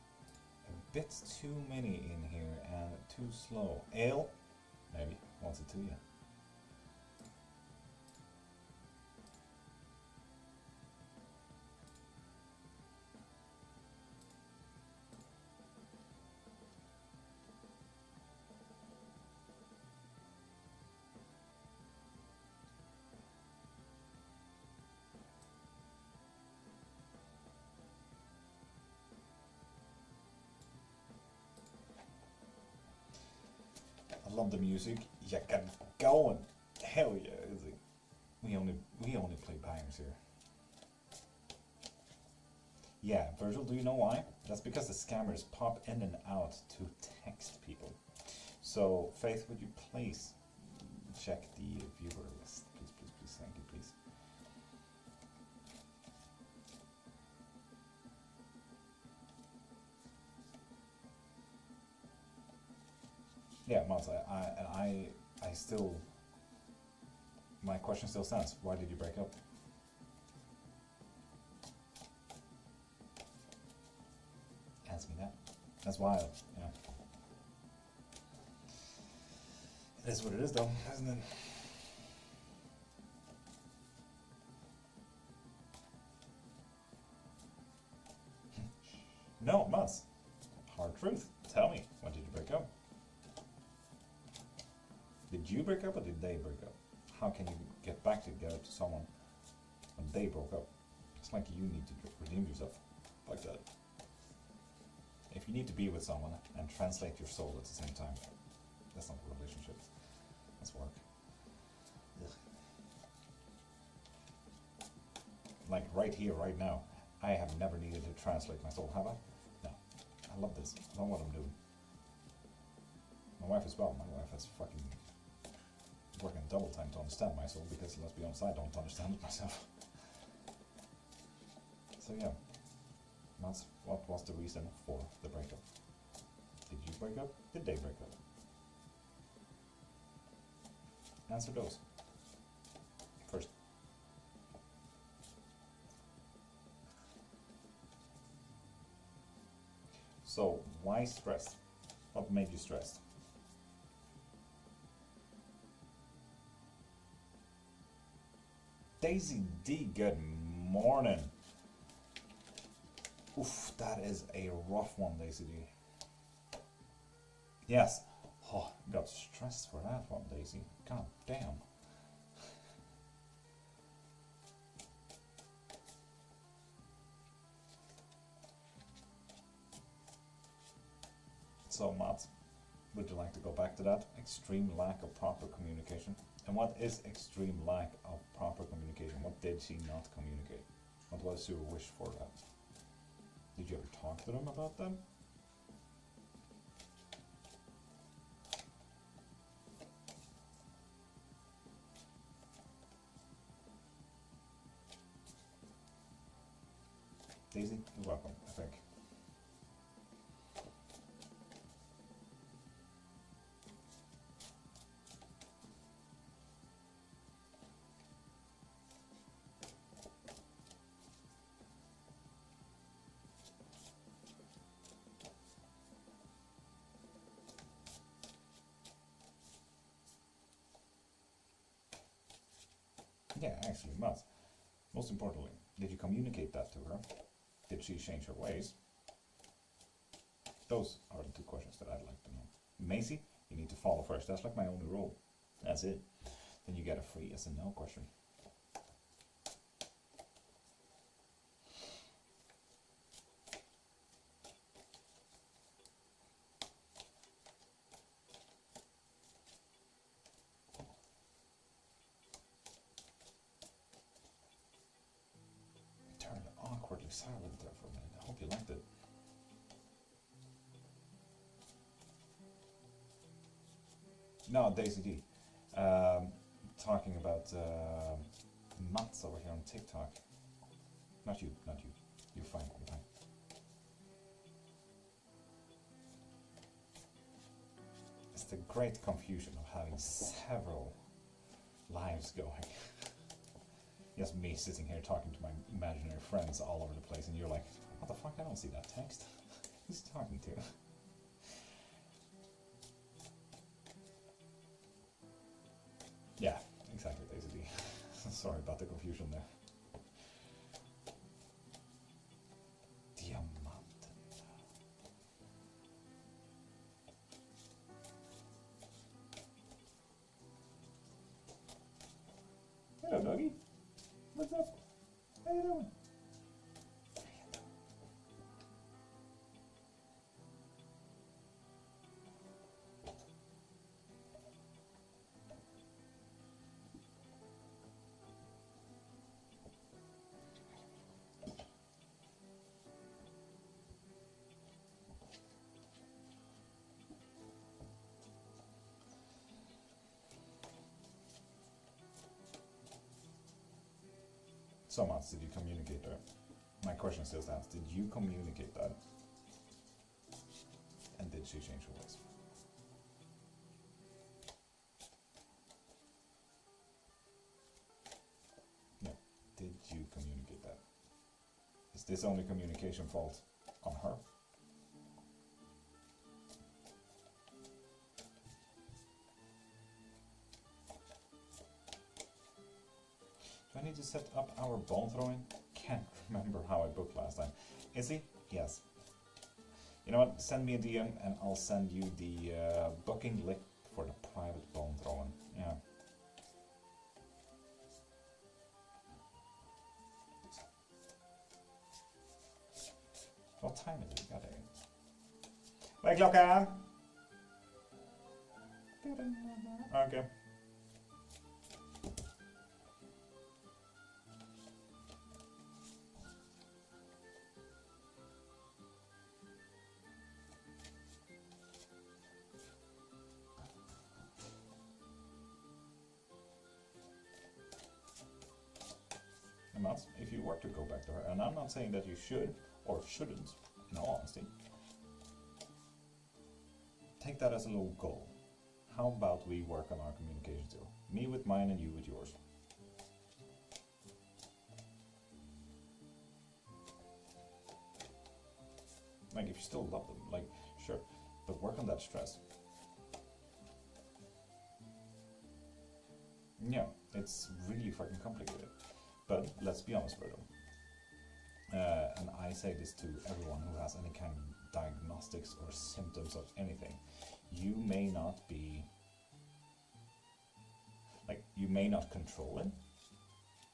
a bit too many in here and too slow. Ale? Maybe. Wants it to you. I love the music. Yeah, get going. Hell yeah, is it? We only play bangers here. Yeah, Virgil, do you know why? That's because the scammers pop in and out to text people. So, Faith, would you please check the viewer list? Please, please, please, thank you, please. Yeah, Mats, I still, my question still stands. Why did you break up? Answer me that. That's wild, yeah. It is what it is though, isn't it? No, Mats. Hard truth. Tell me, when did you break up? Did you break up or did they break up? how can you get back together to someone when they broke up? It's like you need to redeem yourself like that. If you need to be with someone and translate your soul at the same time, that's not a relationship. That's work. Ugh. Like right here, right now, I have never needed to translate my soul, have I? No. I love this. I know what I'm doing. My wife as well. My wife has fucking working double time to understand my soul because, let's be honest, I don't understand it myself. So yeah, that's what was the reason for the breakup. Did you break up? Did they break up? Answer those first. So why stress? What made you stressed? Daisy D, good morning. Oof, that is a rough one, Daisy D. Yes. Oh, got stressed for that one, Daisy. God damn. So, Matt, would you like to go back to that? Extreme lack of proper communication. And what is extreme lack of proper communication? What did she not communicate? What was your wish for that? Did you ever talk to them about that? Daisy, you're welcome, I think. Yeah, actually, Matt, most importantly, did you communicate that to her? Did she change her ways? Those are the two questions that I'd like to know. Macy, you need to follow first. That's like my only rule. That's it. Then you get a free yes and no question. It turned awkwardly silent there for a minute. I hope you liked it. No, Daisy D. Talking about Mats over here on TikTok. Not you, not you. You're fine, you're fine. It's the great confusion of having several lives going. Just me sitting here talking to my imaginary friends all over the place, and you're like, what the fuck, I don't see that text. Who's he talking to? Yeah, exactly, Daisy D. Sorry about the confusion there. Diamant. Hello, doggy. What's up? How you doing? So much, did you communicate that? My question still stands. Did you communicate that? And did she change her ways? No. Did you communicate that? Is this only communication fault on her? Do I need to set up our bone throwing? Can't remember how I booked last time. Is he? Yes. You know what? Send me a DM and I'll send you the booking link for the private bone throwing. Yeah. time is it? God dang it. Vad är klockan? Okay. And that's if you were to go back to her, and I'm not saying that you should or shouldn't, in all honesty. Take that as a little goal. How about we work on our communication skill? Me with mine and you with yours. Like, if you still love them, like, sure, but work on that stress. Yeah, it's really fucking complicated. But let's be honest, Virgo. And I say this to everyone who has any kind of diagnostics or symptoms of anything. You may not be, like, you may not control it,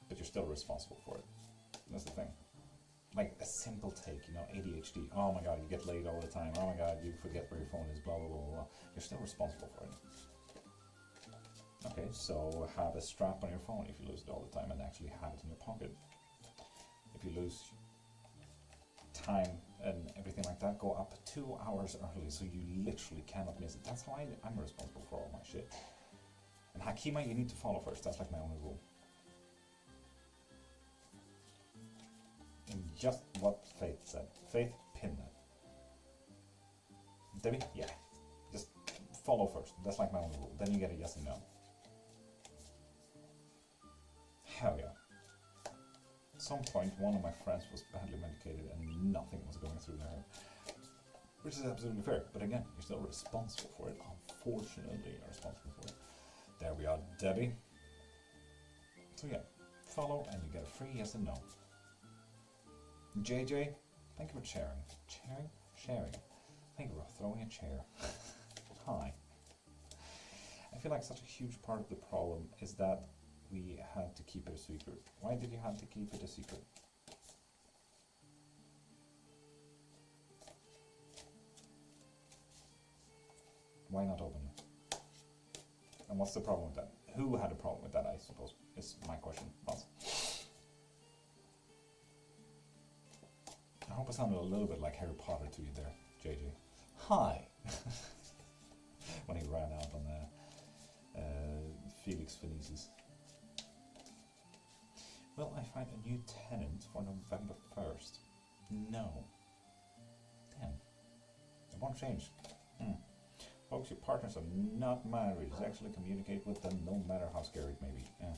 but you're still responsible for it. That's the thing. Like a simple take, you know, ADHD. Oh my god, you get late all the time. Oh my god, you forget where your phone is, blah, blah, blah, blah. You're still responsible for it. Okay, so have a strap on your phone if you lose it all the time and actually have it in your pocket. If you lose time and everything like that, go up 2 hours early so you literally cannot miss it. That's how I'm responsible for all my shit. And Hakima, you need to follow first. That's like my only rule. And just what Faith said. Faith, pin that. Debbie? Yeah. Just follow first. That's like my only rule. Then you get a yes and no. Hell yeah. At some point, one of my friends was badly medicated and nothing was going through their head. Which is absolutely fair. But again, you're still responsible for it. Unfortunately, you're responsible for it. There we are, Debbie. So yeah, follow and you get a free yes and no. JJ, thank you for sharing. Sharing. Thank you for throwing a chair. Hi. I feel like such a huge part of the problem is that we had to keep it a secret. Why did you have to keep it a secret? Why not open it? And what's the problem with that? Who had a problem with that, I suppose, is my question. I hope I sounded a little bit like Harry Potter to you there, JJ. Hi! When he ran out on Felix Felicis. Will I find a new tenant for November 1st? No. Damn. It won't change. Folks, your partners are not mind readers. Actually communicate with them no matter how scary it may be. Yeah.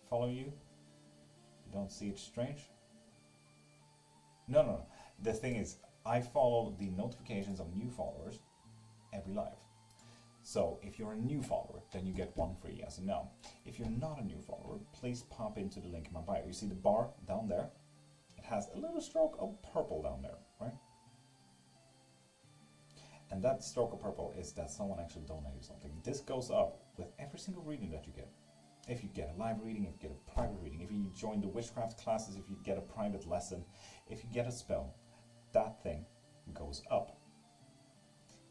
Follow you? You don't see it strange? No. The thing is, I follow the notifications of new followers every live. So if you're a new follower, then you get one free yes and no. If you're not a new follower, please pop into the link in my bio. You see the bar down there? It has a little stroke of purple down there, right? And that stroke of purple is that someone actually donated something. This goes up with every single reading that you get. If you get a live reading, if you get a private reading, if you join the witchcraft classes, if you get a private lesson, if you get a spell, that thing goes up.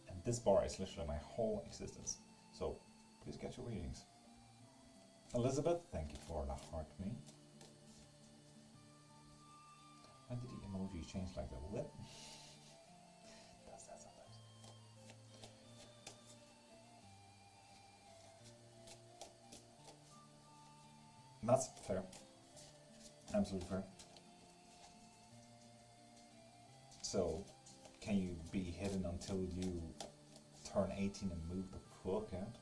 And this bar is literally my whole existence. So please get your readings. Elizabeth, thank you for the heart me. When did the emoji change like that? What? Does that sometimes? That's fair. Absolutely fair. So, can you be hidden until you turn 18 and move the fuck out?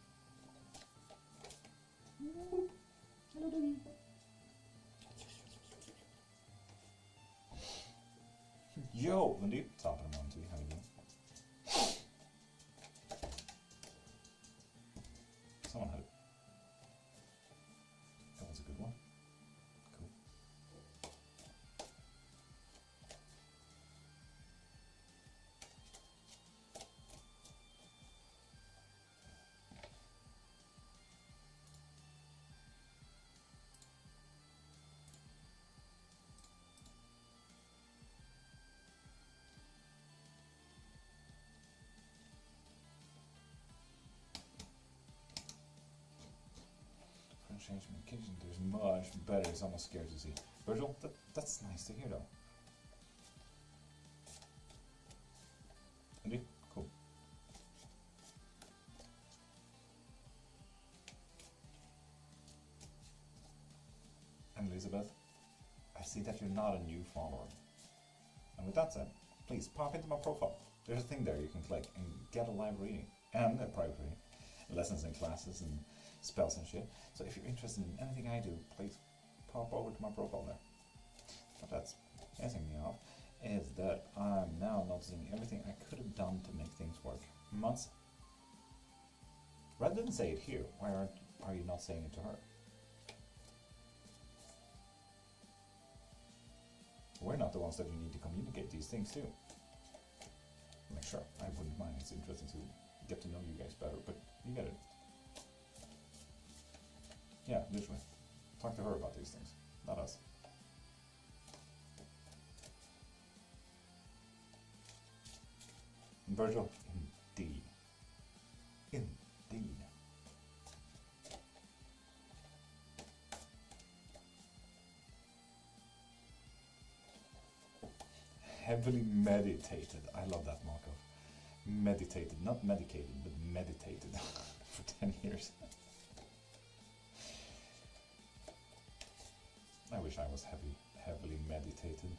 Yo, Lindy, top of the morning to you. How you doing? Someone had it. That was a good one. Cool. change my kitchen. There's much better. It's almost scared to see. Virgil, that's nice to hear though. Andy, cool. And Elizabeth, I see that you're not a new follower. And with that said, please pop into my profile. There's a thing there you can click and get a live reading and a private reading, lessons and classes and spells and shit. So if you're interested in anything I do, please pop over to my profile there. But that's pissing me off is that I'm now noticing everything I could have done to make things work months. Rather than say it here, why are you not saying it to her? We're not the ones that you need to communicate these things to. Like, sure, I wouldn't mind. It's interesting to get to know you guys better, but you get it. Yeah, literally. Talk to her about these things, not us. And Virgil, indeed. Indeed. Heavily meditated. I love that Marco. Meditated, not medicated, but meditated for 10 years. I wish I was heavily meditated.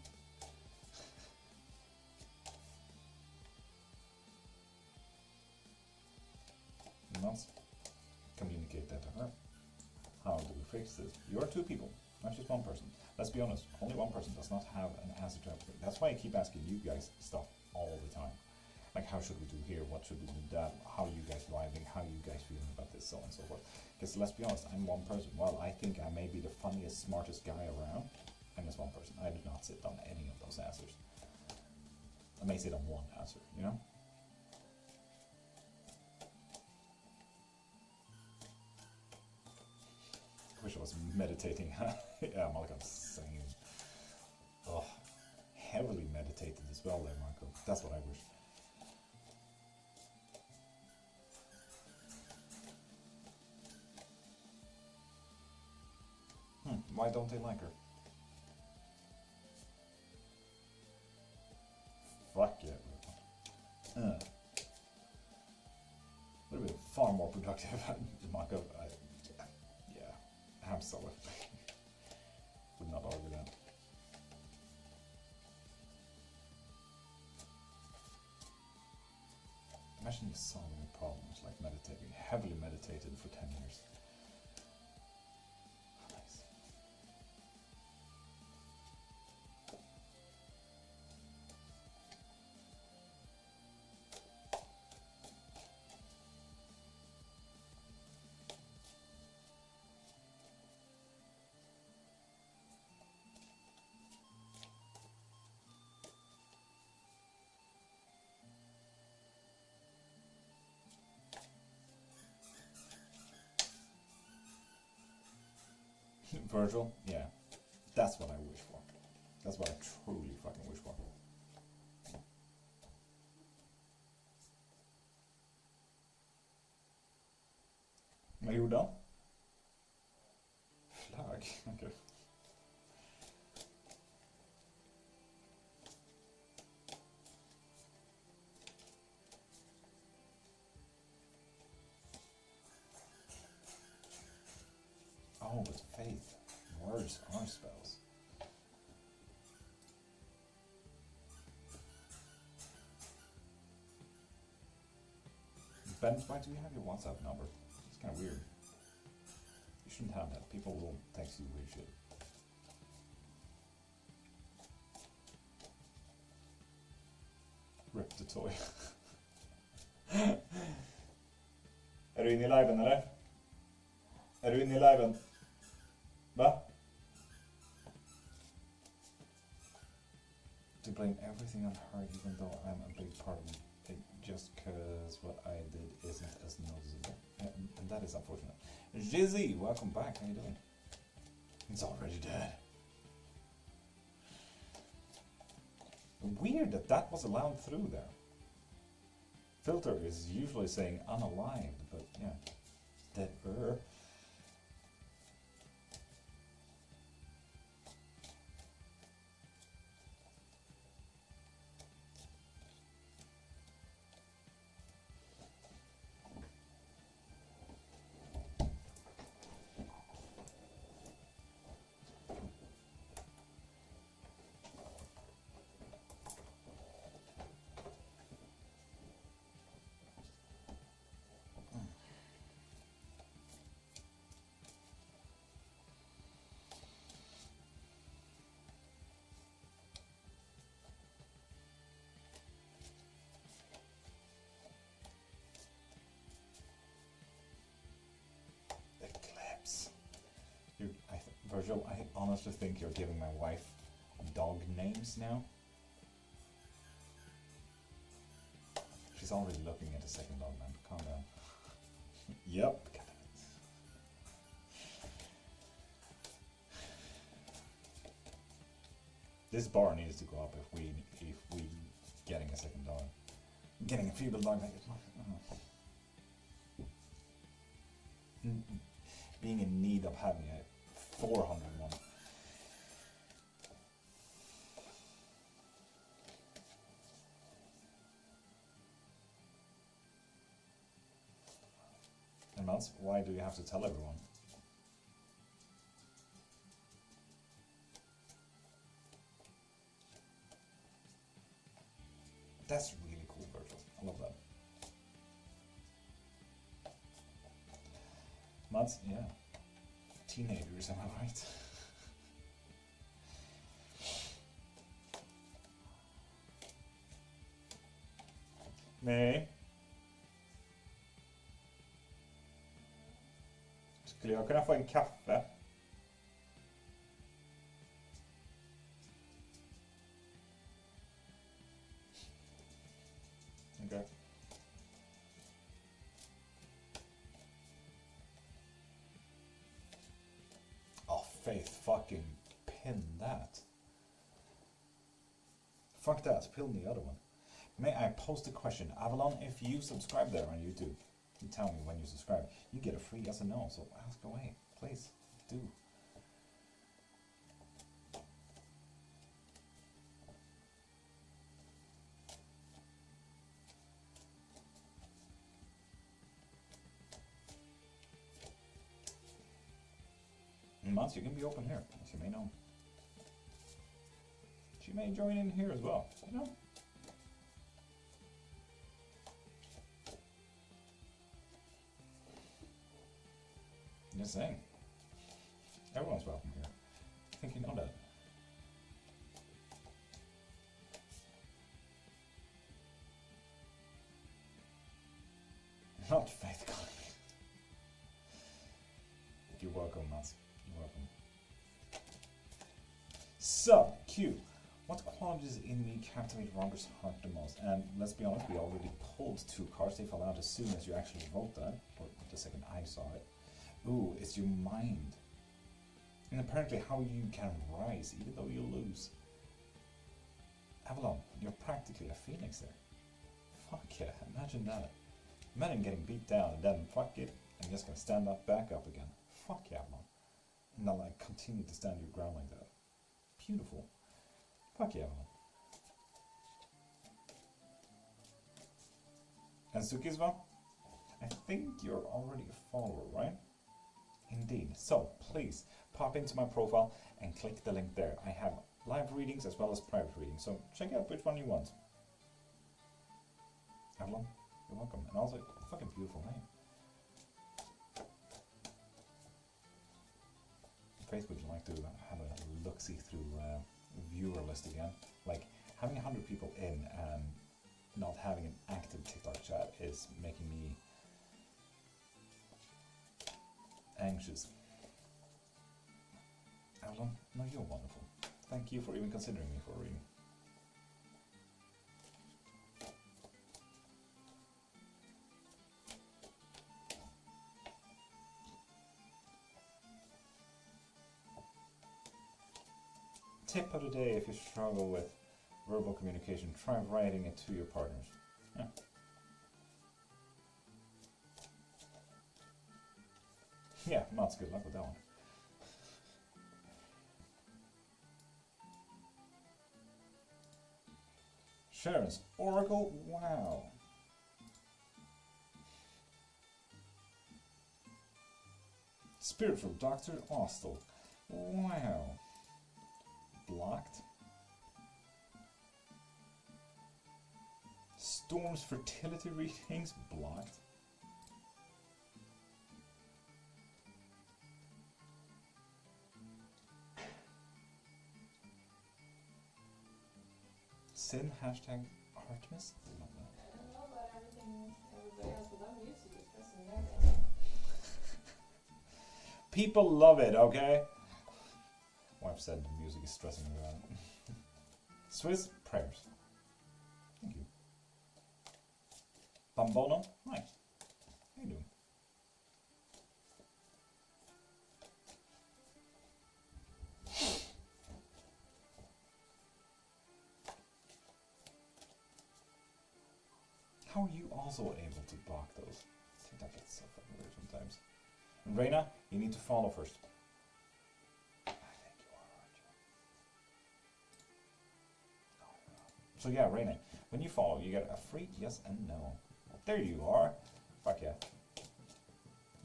Must communicate that to her. How do we fix this? You're two people, not just one person. Let's be honest, only one person does not have an answer to everything. That's why I keep asking you guys stuff all the time. Like, how should we do here? What should we do that? How are you guys vibing? How are you guys feeling about this? So on and so forth. Because let's be honest, I'm one person. While I think I may be the funniest, smartest guy around, I'm just one person. I do not sit on any of those answers. I may sit on one answer, you know? I wish I was meditating. Yeah, Malcolm's saying. Oh, heavily meditated as well there, Marco. That's what I wish. Why don't they like her? Fuck yeah. Would have been far more productive, Marco. Yeah, absolutely. Would not argue that. Imagine you solving a problem like meditating, heavily meditated for 10 years. Nice. Virgil, yeah, that's what I wish for. That's what I truly fucking wish for. Are you done? Flag, okay. Oh, it's faith. Words are spells. Ben, why do you have your WhatsApp number? It's kind of weird. You shouldn't have that. People will text you weird shit. Rip the toy. Är du inne i liven eller? Är du inne i liven? Va? To blame everything on her even though I'm a big part of it just cause what I did isn't as noticeable. And that is unfortunate. Jizzy, welcome back. How you doing? It's already dead. Weird that that was allowed through there. Filter is usually saying unaligned, but yeah, dead. Virgil, I honestly think you're giving my wife dog names now. She's already looking at the second dog, man. Calm down. Yep. This bar needs to go up if we getting a second dog. Getting a feeble dog like it. Being in need of having a 401. And that's why do you have to tell everyone? That's really cool, Virgil. I love that. Mads, yeah. Teenagers, am I right? Nej. Skulle jag kunna få en kaffe? Okay. Oh, Faith, fucking pin that. Fuck that, pin the other one. May I post a question? Avalon, if you subscribe there on YouTube, you tell me when you subscribe, you get a free yes or no, so ask away. Please, do. Mats, you can be open here, as you may know. She may join in here as well, you know? Just saying. Everyone's welcome here. I think you know that. Not Faith Economy. You're welcome, Mats. You're welcome. So, Q. What qualities in me captivate Roger's heart the most? And let's be honest, we already pulled 2 cards. They fell out as soon as you actually wrote that, or the second I saw it. Ooh, it's your mind. And apparently how you can rise even though you lose. Avalon, you're practically a phoenix there. Fuck yeah, imagine that. Imagine getting beat down and then fuck it, and just gonna stand up, back up again. Fuck yeah, man. And then like continue to stand your ground like that. Beautiful. Fuck yeah, man. And Sukizva, I think you're already a follower, right? Indeed. So please pop into my profile and click the link there. I have live readings as well as private readings, so check out which one you want. Avalon, you're welcome. And also, fucking beautiful name. Faith, would you like to have a look-see through viewer list again? Like, having 100 people in and not having an active TikTok chat is making me anxious. Avalon, no, you're wonderful. Thank you for even considering me for a reading. Tip of the day: if you struggle with verbal communication, try writing it to your partners. Yeah. Yeah, Mats, good luck with that one. Sharon's Oracle, wow. Spiritual Dr. Austell, wow. Blocked. Storm's fertility readings, blocked. Sin, hashtag Artemis. I love that. I don't know about everything everybody else, but I'm used to discussing everything. People love it, okay? I've said the music is stressing me out. Swiss prayers. Thank you. Bambono. Hi. How you doing? How are you also able to block those? I think that gets so fucking weird sometimes. Reina, you need to follow first. I think you are, aren't you? Oh, so yeah, Reina, when you follow, you get a free yes and no. There you are. Fuck yeah.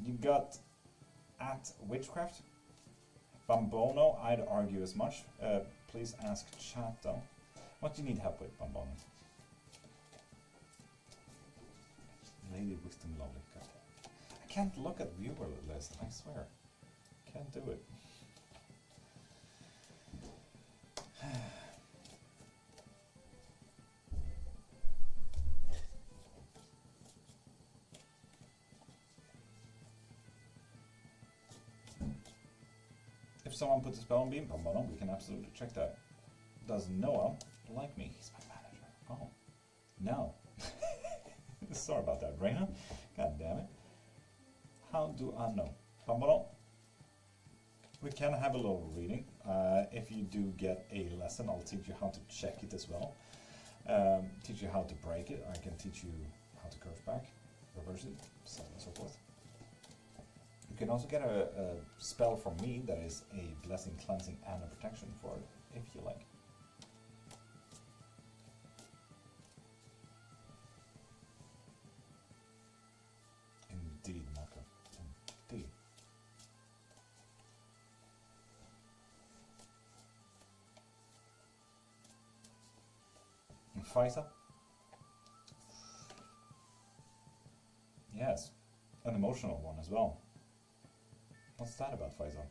You got at witchcraft. Bambono, I'd argue as much. Please ask chat though. What do you need help with, Bambono? Lady Wisdom Lovely. God. I can't look at viewer list, I swear. Can't do it. If someone puts a spell on Beam Bambono, we can absolutely check that. Does Noah like me? He's my manager. Oh. No. Sorry about that, Reina. God damn it. How do I know? Bambono, we can have a little reading. If you do get a lesson, I'll teach you how to check it as well. Teach you how to break it. I can teach you how to curse back, reverse it, so on and so forth. You can also get a spell from me that is a blessing, cleansing, and a protection for it, if you like. Indeed, Marco. Indeed. And Faisa? Yes, an emotional one as well. What's that about, Faisa?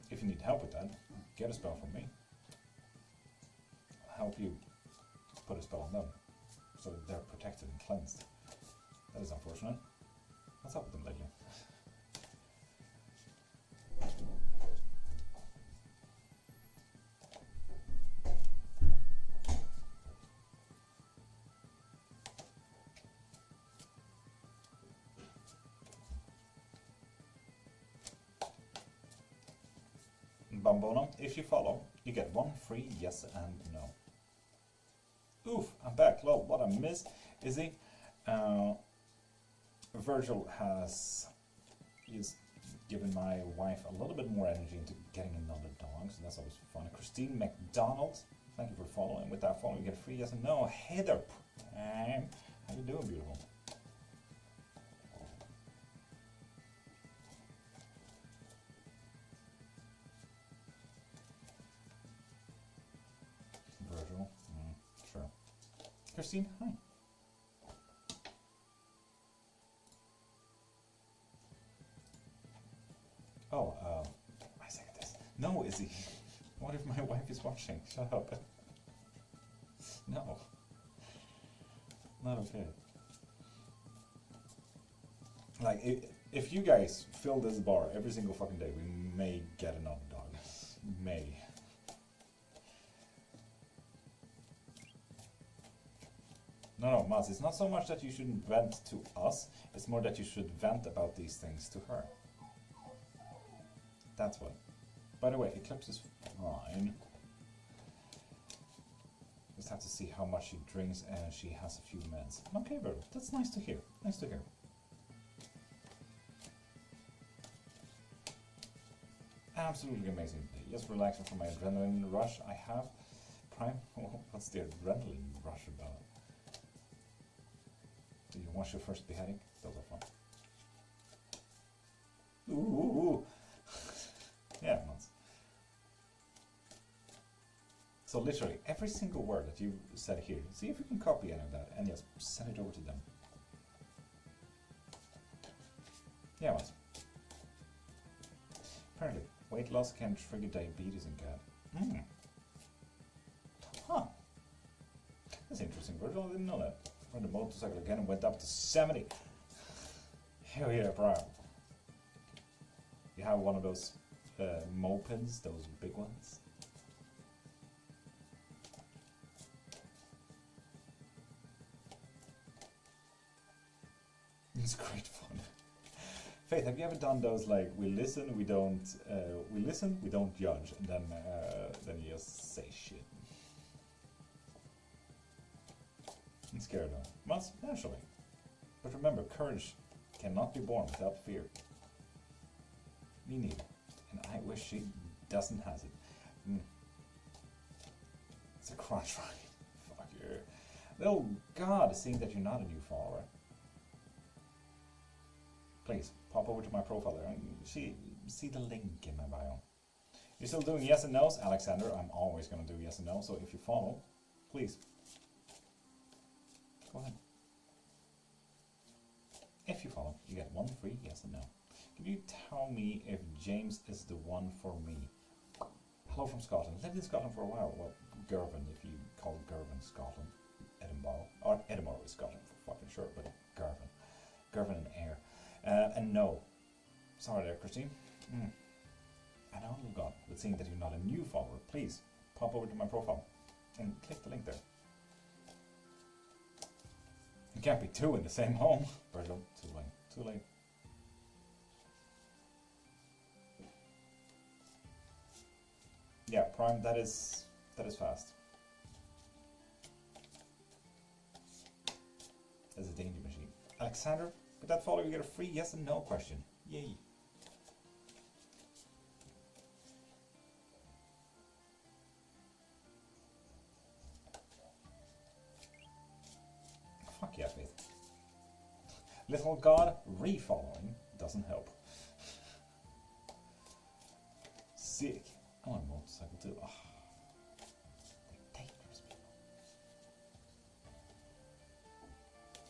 If you need help with that, get a spell from me. I'll help you put a spell on them, so they're protected and cleansed. That is unfortunate. What's up with them lately? Bambono, if you follow, you get one free yes and no. Oof, I'm back. Lol, what I missed is he Virgil has given my wife a little bit more energy into getting another dog, so that's always fun. Christine McDonald, thank you for following. With that follow, you get free yes and no. Hey there, Prime. How you doing, beautiful? Virgil, sure. Christine, hi. Oh, I second this. No, Izzy. What if my wife is watching? Shut up. No. Not okay. Like, if you guys fill this bar every single fucking day, we may get another dog. May. No, Maz, it's not so much that you shouldn't vent to us, it's more that you should vent about these things to her. That's what. By the way, Eclipse is fine. Just have to see how much she drinks and she has a few meds. Okay, bro, that's nice to hear. Nice to hear. Absolutely amazing. Just relaxing from my adrenaline rush I have. Prime, what's the adrenaline rush about? Do you watch your first beheading? Those are fun. Ooh. Yeah, months. So literally, every single word that you said here, see if you can copy any of that and just send it over to them. Yeah, months. Apparently, weight loss can trigger diabetes in cat. Huh. That's interesting, Virgil. I didn't know that. Rode the motorcycle again and went up to 70. Hell yeah, bro. You have one of those mopeds, those big ones. It's great fun. Faith, have you ever done those like we listen, we don't judge, and then you just say shit? I'm scared though. Well, naturally. But remember, courage cannot be born without fear. Me neither. And I wish she doesn't has it. It's a crotch ride. Fuck you. Little God, seeing that you're not a new follower. Please, pop over to my profile there and see the link in my bio. You're still doing yes and no's, Alexander. I'm always going to do yes and no, so if you follow, please. Go ahead. If you follow, you get one free yes and no. Can you tell me if James is the one for me? Hello from Scotland. Lived in Scotland for a while. Well, Girvan, if you call Girvan Scotland. Edinburgh. Or Edinburgh is Scotland for fucking sure, but Girvan. Girvan and Ayr. And no. Sorry there, Christine. I know you got, but seeing that you're not a new follower, please pop over to my profile and click the link there. You can't be two in the same home. Virgil, too late. Too late. Yeah, Prime, that is fast. That's a danger machine. Alexander, with that follow you get a free yes and no question. Yay. Fuck yeah, Faith. Little God, re-following doesn't help. Sick. I'm on a motorcycle too. Oh. They're dangerous people.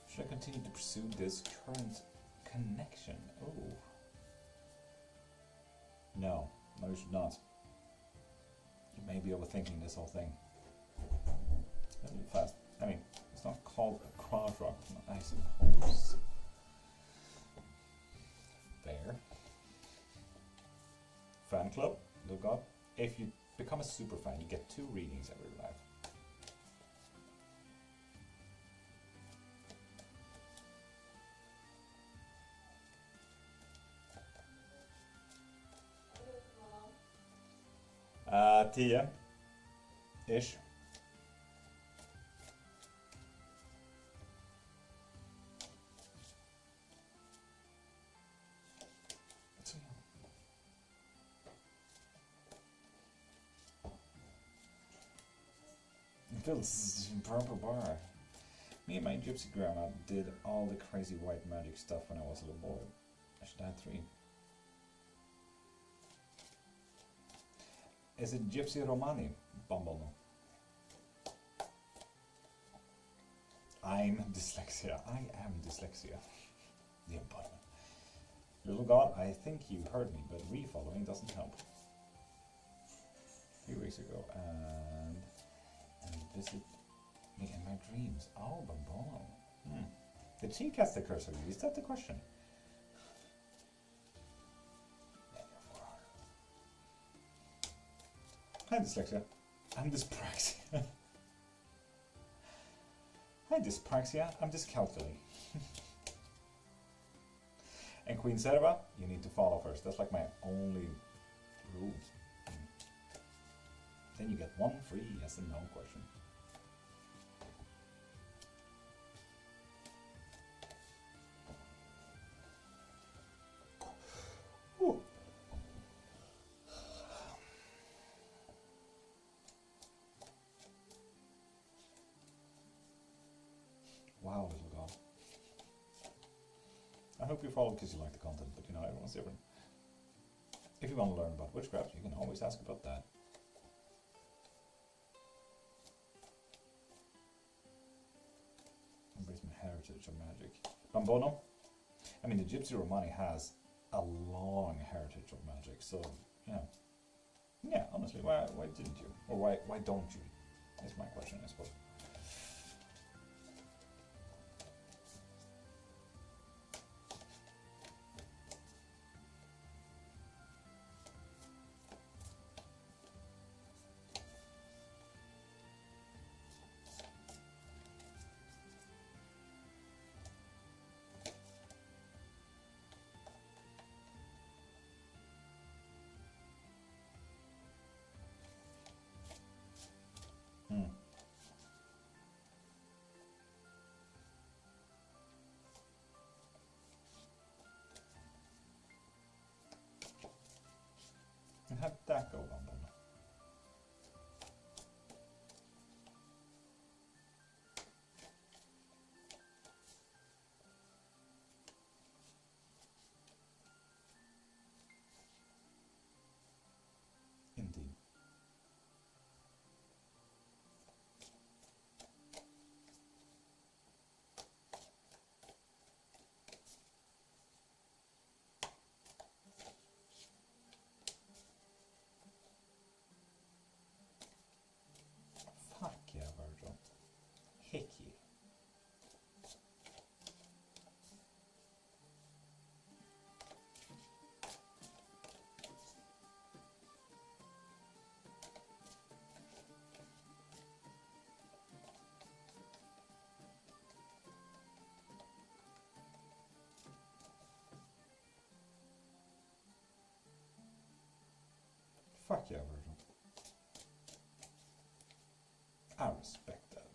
Should I continue to pursue this current connection? Oh. No, you should not. You may be overthinking this whole thing. A little fast. I mean, it's not called a crowd rock, I suppose. There. Fan club, little God. If you become a super fan, you get 2 readings every life. Tia. Ish. Phil's purple bar. Me and my gypsy grandma did all the crazy white magic stuff when I was a little boy. I should have 3. Is it Gypsy Romani? Bumble no. I'm dyslexia. I am dyslexia. The embodiment. Little God, I think you heard me, but re-following doesn't help. A few weeks ago, and visit me in my dreams. Oh, Bumble. Did she cast the curse on you? Is that the question? Hi, dyslexia. I'm dyspraxia. Hi, dyspraxia. I'm dyscalculy. And Queen Serva, you need to follow first. That's like my only rule. Then you get 1 free yes and no question. Ooh. Wow, little God. I hope you follow because you like the content, but you know, everyone's different. If you want to learn about witchcraft, you can always ask about that. Embrace my heritage of magic. Bambono? I mean, the Gypsy Romani has a long heritage of magic, so, yeah. Yeah, honestly, why didn't you? Or why don't you? That's my question, I suppose. Fuck yeah, Virgil. I respect that.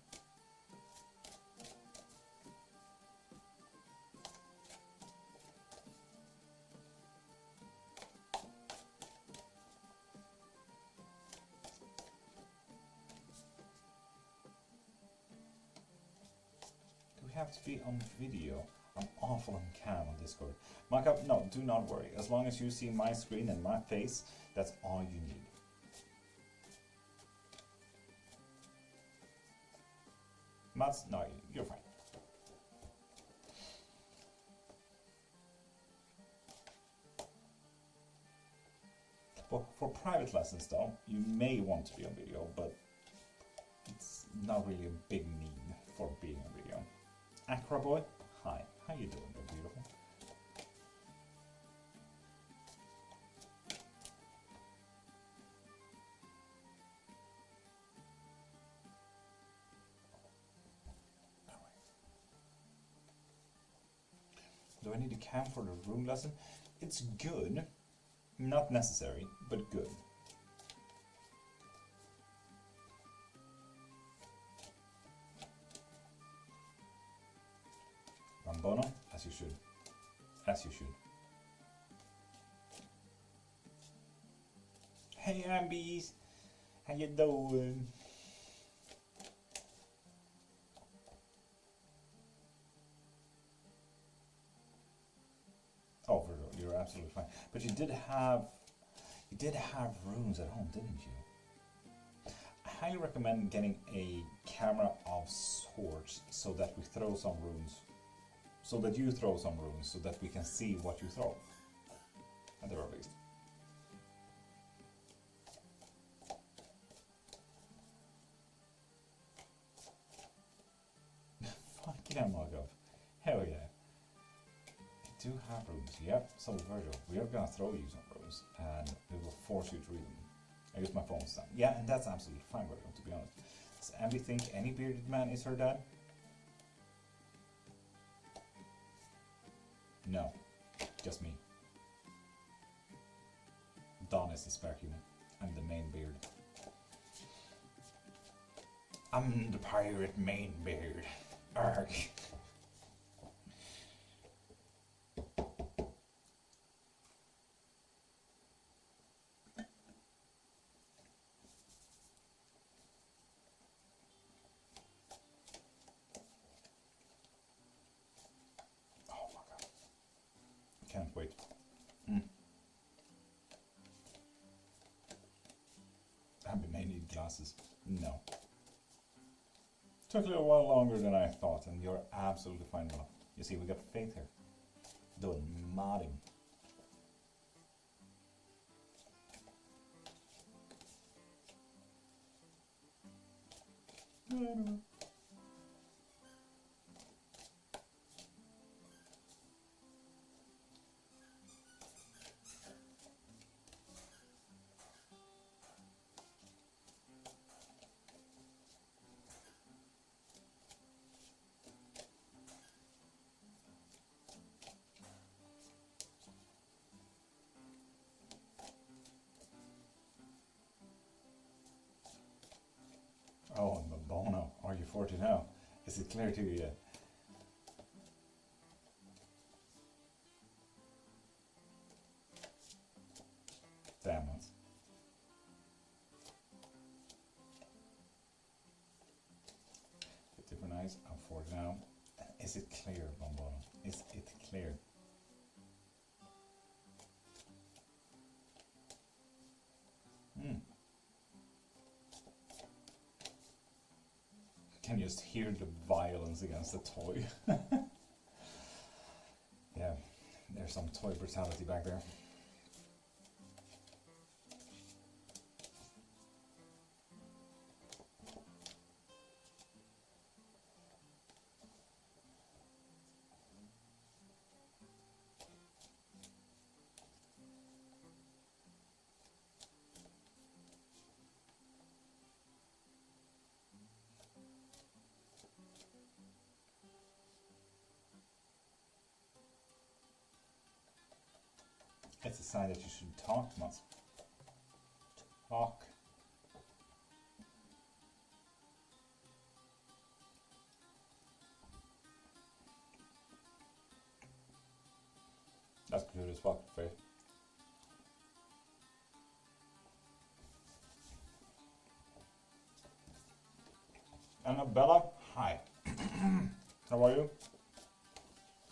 Do we have to be on video? I'm awful on cam on Discord. Micah, no, do not worry. As long as you see my screen and my face, that's all you need. Mats, no, you're fine. For private lessons though, you may want to be on video, but it's not really a big need for being on video. Acra boy, hi. How you doing there, beautiful? Do I need a cam for the room lesson? It's good. Not necessary, but good. Rambono, as you should. As you should. Hey Ambies! How you doing? Oh, Virgo, you're absolutely fine. But you did have rooms at home, didn't you? I highly recommend getting a camera of sorts so that we throw some runes. So that you throw some runes, so that we can see what you throw. At the very least. Fuck yeah, Markov. Hell yeah. Do have runes, yep. So Virgil, we are gonna throw you some runes and we will force you to read them. I use my phone stand. Yeah, and that's absolutely fine, Virgil, to be honest. Does Ambi think any bearded man is her dad? No, just me. Don is the spare human. I'm the main beard. I'm the pirate main beard. Arg. Can't wait. I may need glasses. No. Took a little while longer than I thought, and you're absolutely fine with it. You see, we got Faith here. Doing modding. Oh, Bono, are you 40 now? Is it clear to you yet? Damn it. Different eyes, I'm 40 now. Is it clear, Bono? Is it clear? Can just hear the violence against the toy. Yeah, there's some toy brutality back there. It's a sign that you should talk, Mats. fuck? That's good as fuck, Faith. Annabella, hi. How are you?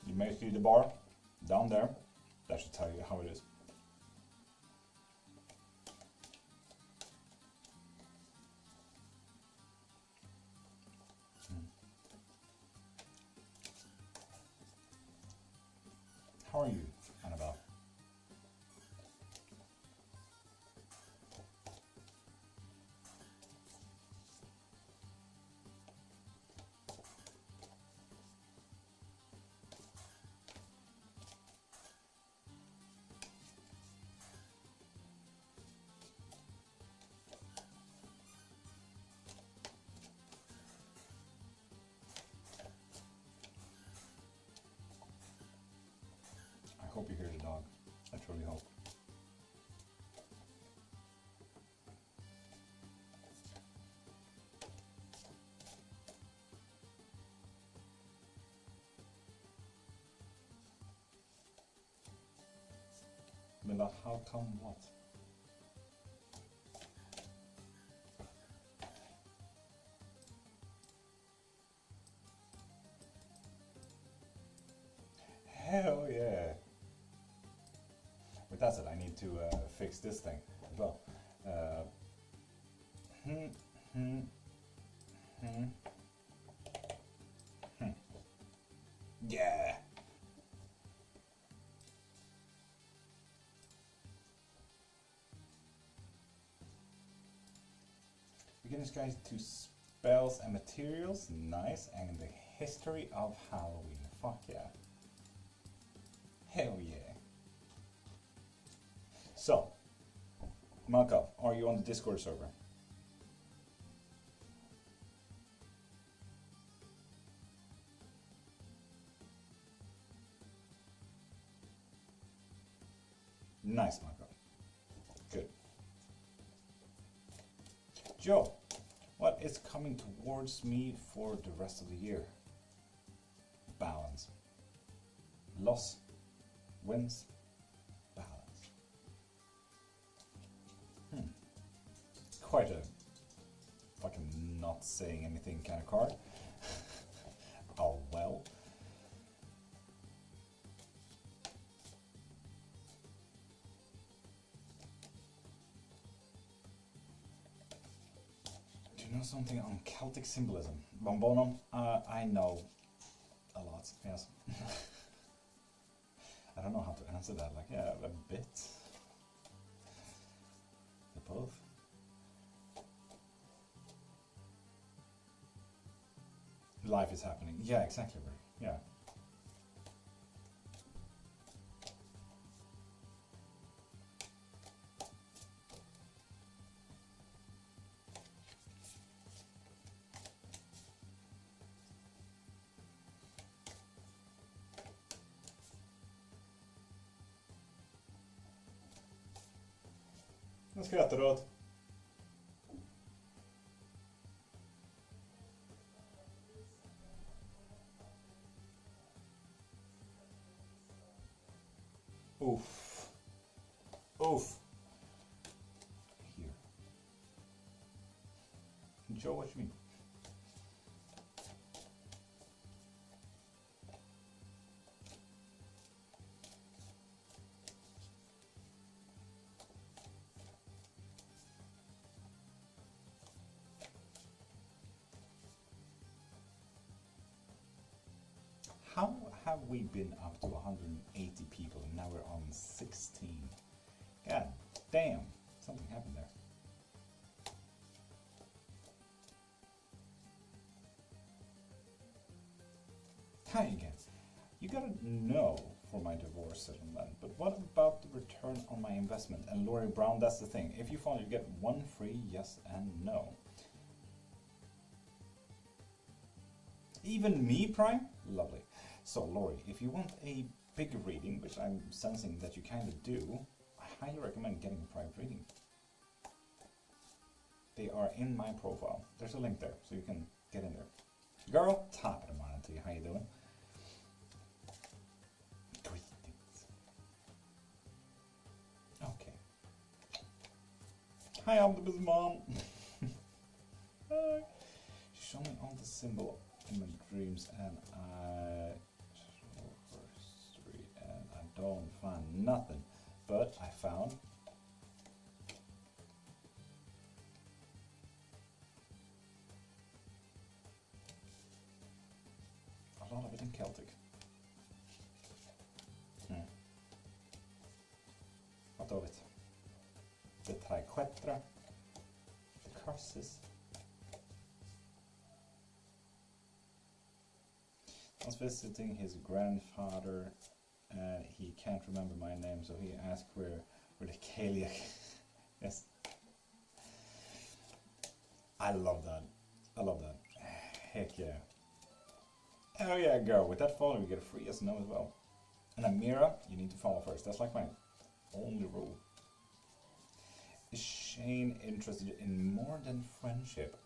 You may see the bar down there. That should tell you how it is. How are you, Annabelle? I hope you hear the dog. I truly hope. Milla, how come what? Hell yeah! With that said, I need to fix this thing as well. Yeah! Beginner's Guide to Spells and Materials, nice, and the History of Halloween, fuck yeah. Hell yeah. So, Malcolm, are you on the Discord server? Nice, Malcolm. Good. Joe, what is coming towards me for the rest of the year? Balance. Loss. Wins. Balance. Quite a fucking not saying anything kind of card. Oh well. Do you know something on Celtic symbolism? Bombonum? I know a lot, yes. I don't know how to answer that, like, yeah, a bit. They're both. Life is happening. Yeah, exactly, right. Yeah. Jag skrattar du åt? Oof. Oof. Here. Joe, what you mean? How have we been up to 180 people and now we're on 16? God damn, something happened there. Hi again. You gotta know for my divorce settlement, but what about the return on my investment? And Laurie Brown, that's the thing. If you follow, you get one free yes and no. Even me, Prime? Lovely. So, Laurie, if you want a bigger reading, which I'm sensing that you kind of do, I highly recommend getting a private reading. They are in my profile. There's a link there, so you can get in there. Girl, top of the morning to you. How you doing? Greetings. Okay. Hi, Omnibus Mom. Hi. She showed me all the symbol in my dreams, and I don't find nothing. But I found a lot of it in Celtic. What of it? The triquetra, the curses. I was visiting his grandfather and he can't remember my name, so he asked where the Caeliac. Yes. I love that. I love that. Heck yeah. Oh yeah, girl. With that follow, you get a free yes and no as well. And Amira, you need to follow first. That's like my only rule. Is Shane interested in more than friendship?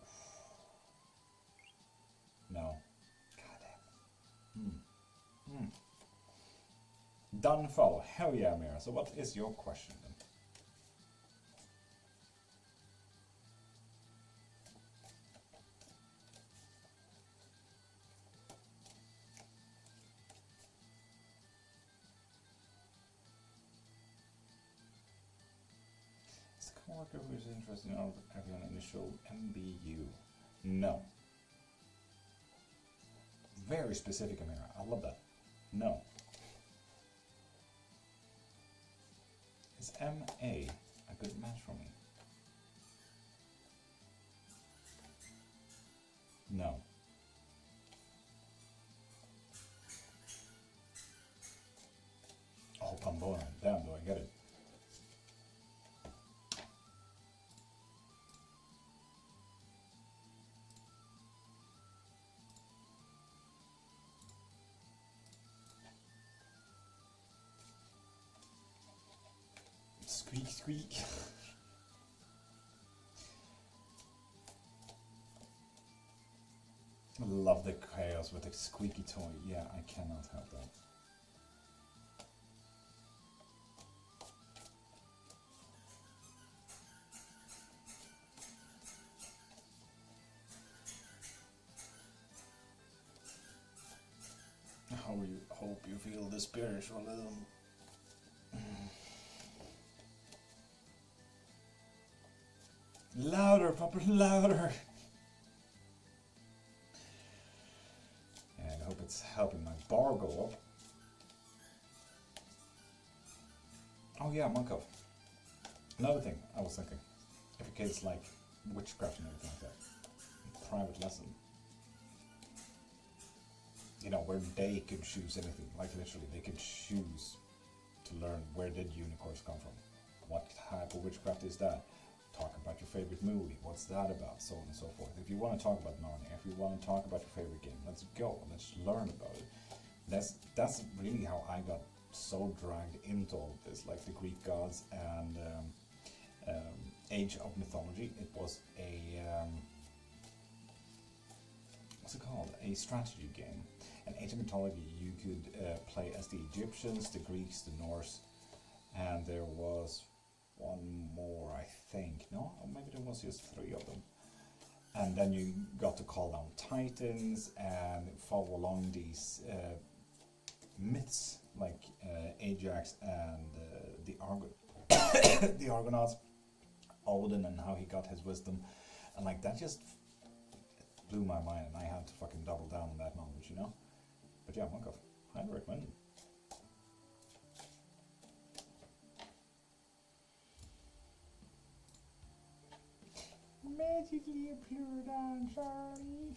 No. Goddamn. Done follow. Hell yeah, Amira. So what is your question then? Is the coworker who is interested in everyone in the show MBU? No. Very specific, Amira. I love that. No. Is MA a good match for me? No. Oh, Pambona. Damn, do I get it? Squeak, squeak. I love the chaos with the squeaky toy. Yeah, I cannot help that. Hope you feel the spiritualism. Louder, Papa, louder! And I hope it's helping my bar go up. Oh yeah, Monkov. Another thing I was thinking, if a kid's like witchcraft and everything like that, private lesson. You know, where they could choose anything, like literally they could choose to learn where did unicorns come from, what type of witchcraft is that, talk about your favorite movie, what's that about, so on and so forth. If you want to talk about Narnia, if you want to talk about your favorite game, let's go, let's learn about it. That's really how I got so dragged into all of this, like the Greek gods and Age of Mythology. It was a what's it called? A strategy game. And Age of Mythology, you could play as the Egyptians, the Greeks, the Norse, and there was one more, I think. No, or maybe there was just 3 of them. And then you got to call down titans and follow along these myths, like Ajax and the Argonauts, Odin and how he got his wisdom. And like that just blew my mind, and I had to fucking double down on that knowledge, you know? But yeah, Monkov, highly recommended. Magically appeared on Charlie.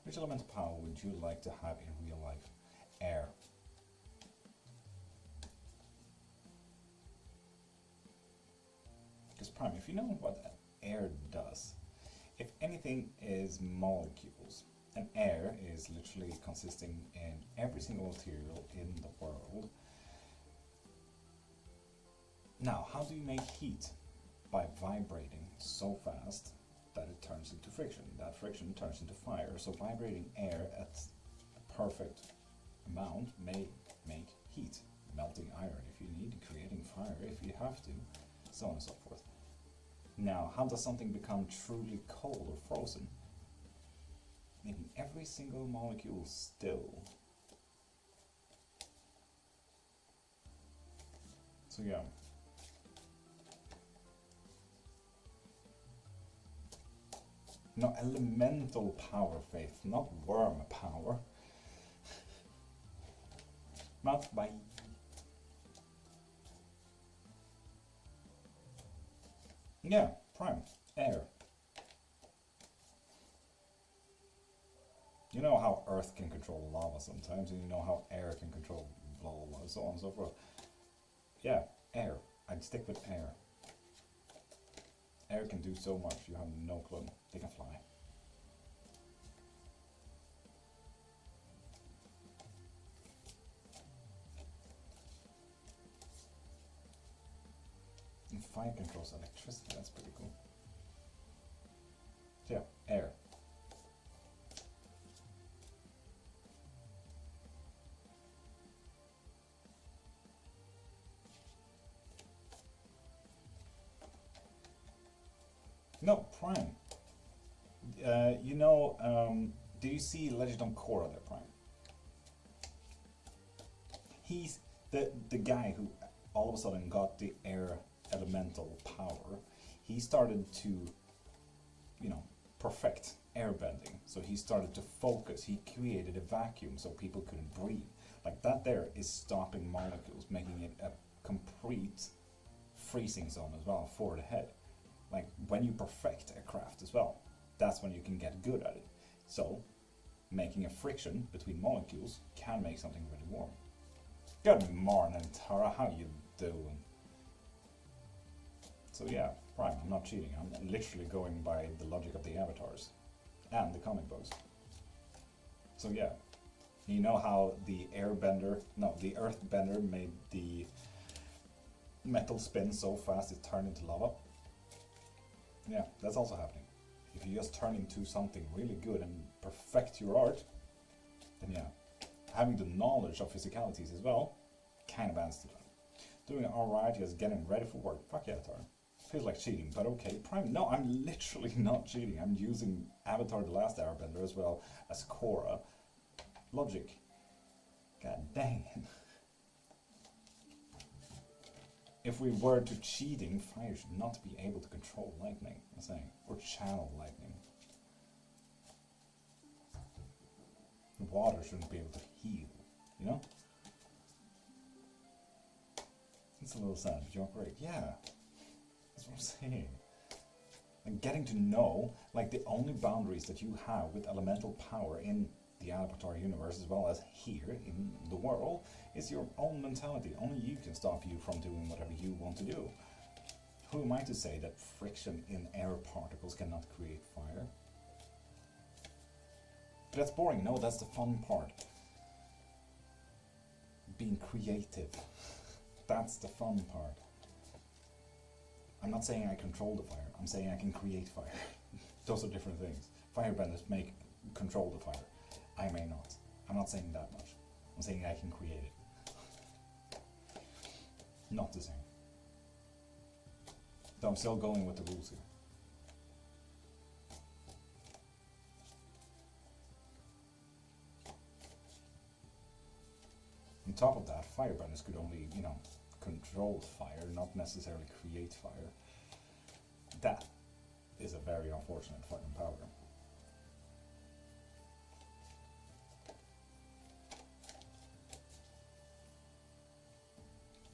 Which elemental power would you like to have in real life? Air. Because Prime, if you know what air does, if anything is molecules, and air is literally consisting in every single material in the world. Now, how do you make heat? by vibrating so fast that it turns into friction. That friction turns into fire. So vibrating air at a perfect amount may make heat. Melting iron if you need, creating fire if you have to, so on and so forth. Now, how does something become truly cold or frozen? Making every single molecule still. So yeah. No, elemental power, Faith, not worm power. Not by. Yeah, prime, air. You know how earth can control lava sometimes, and you know how air can control blah blah blah, so on and so forth. Yeah, air. I'd stick with air. Air can do so much, you have no clue. They can fly. And fire controls electricity, that's pretty cool. So yeah, air. No, Prime. You know, do you see Legend of Korra there, Prime? He's the guy who all of a sudden got the air elemental power. He started to, you know, perfect airbending. So he started to focus. He created a vacuum so people couldn't breathe. Like that there is stopping molecules, making it a complete freezing zone as well for the head. Like when you perfect a craft as well, that's when you can get good at it. So making a friction between molecules can make something really warm. Good morning, Tara, how you doing? So yeah, Prime, I'm not cheating. I'm literally going by the logic of the avatars and the comic books. So yeah, you know how the the earthbender made the metal spin so fast it turned into lava? Yeah, that's also happening. If you just turn into something really good and perfect your art, then yeah, having the knowledge of physicalities as well kind of adds to that. Doing alright, just getting ready for work. Fuck yeah, Tar. Feels like cheating, but okay. Prime, no, I'm literally not cheating. I'm using Avatar The Last Airbender as well as Korra. Logic. God dang it. If we were to cheating, fire should not be able to control lightning, I'm saying, or channel lightning. Water shouldn't be able to heal, you know? It's a little sad, but you're great. Yeah, that's what I'm saying. And getting to know, like, the only boundaries that you have with elemental power in the Avatar universe as well as here in the world is your own mentality. Only you can stop you from doing whatever you want to do. Who am I to say that friction in air particles cannot create fire? But that's boring. No, that's the fun part. Being creative. That's the fun part. I'm not saying I control the fire. I'm saying I can create fire. Those are different things. Firebenders may control the fire. I may not. I'm not saying that much. I'm saying I can create it. Not the same. So I'm still going with the rules here. On top of that, firebenders could only, you know, control fire, not necessarily create fire. That is a very unfortunate fucking power.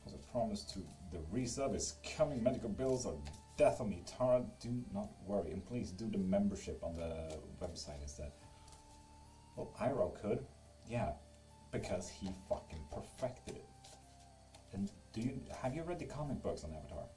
As a promise to the resub is coming, medical bills are death on me. Tara, do not worry, and please do the membership on the website instead. Well, Iroh could, yeah, because he fucking perfected it. And have you read the comic books on Avatar?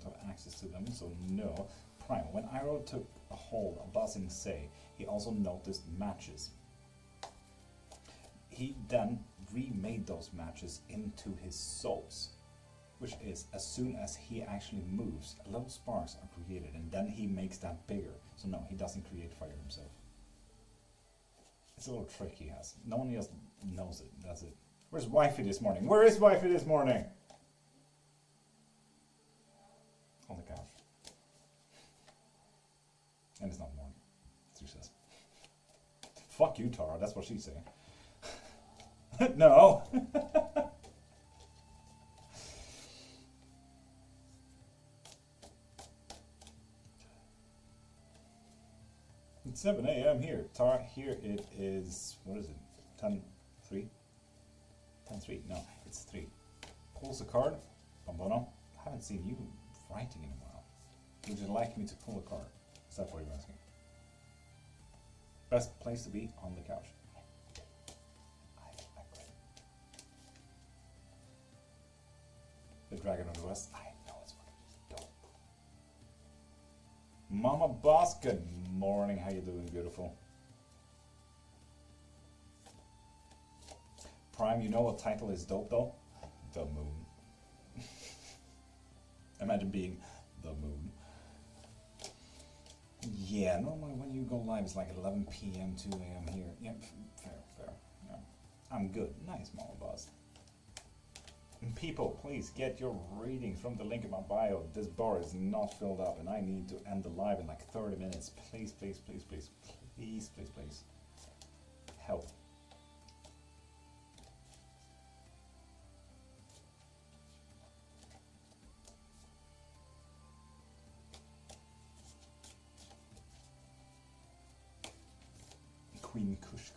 have access to them, so no. Prime, when Iroh took a hold of Ba Sing Se, he also noticed matches. He then remade those matches into his souls, which is, as soon as he actually moves, little sparks are created, and then he makes that bigger. So no, he doesn't create fire himself. It's a little trick he has. No one else knows it, that's it. Where's wifey this morning? Where is wifey this morning? On the couch. And it's not morning, she says. Fuck you, Tara, that's what she's saying. No! It's 7 a.m. here. Tara, here it is, what is it? 10:03? 10:03, no, it's 3. Pulls a card. Bambono, I haven't seen you writing in a while. Would you like me to pull a card? Is that what you're asking? Best place to be, on the couch. I agree. The Dragon of the West, I know it's fucking dope. Mama Boss, good morning. How you doing, beautiful? Prime, you know what title is dope though? The Moon. Imagine being the Moon. Yeah, normally when you go live it's like 11 p.m., 2 a.m. here. Yeah, fair. Yeah. I'm good. Nice, Mama Boss. And people, please get your readings from the link in my bio. This bar is not filled up and I need to end the live in like 30 minutes. Please. Help. Queen Kush.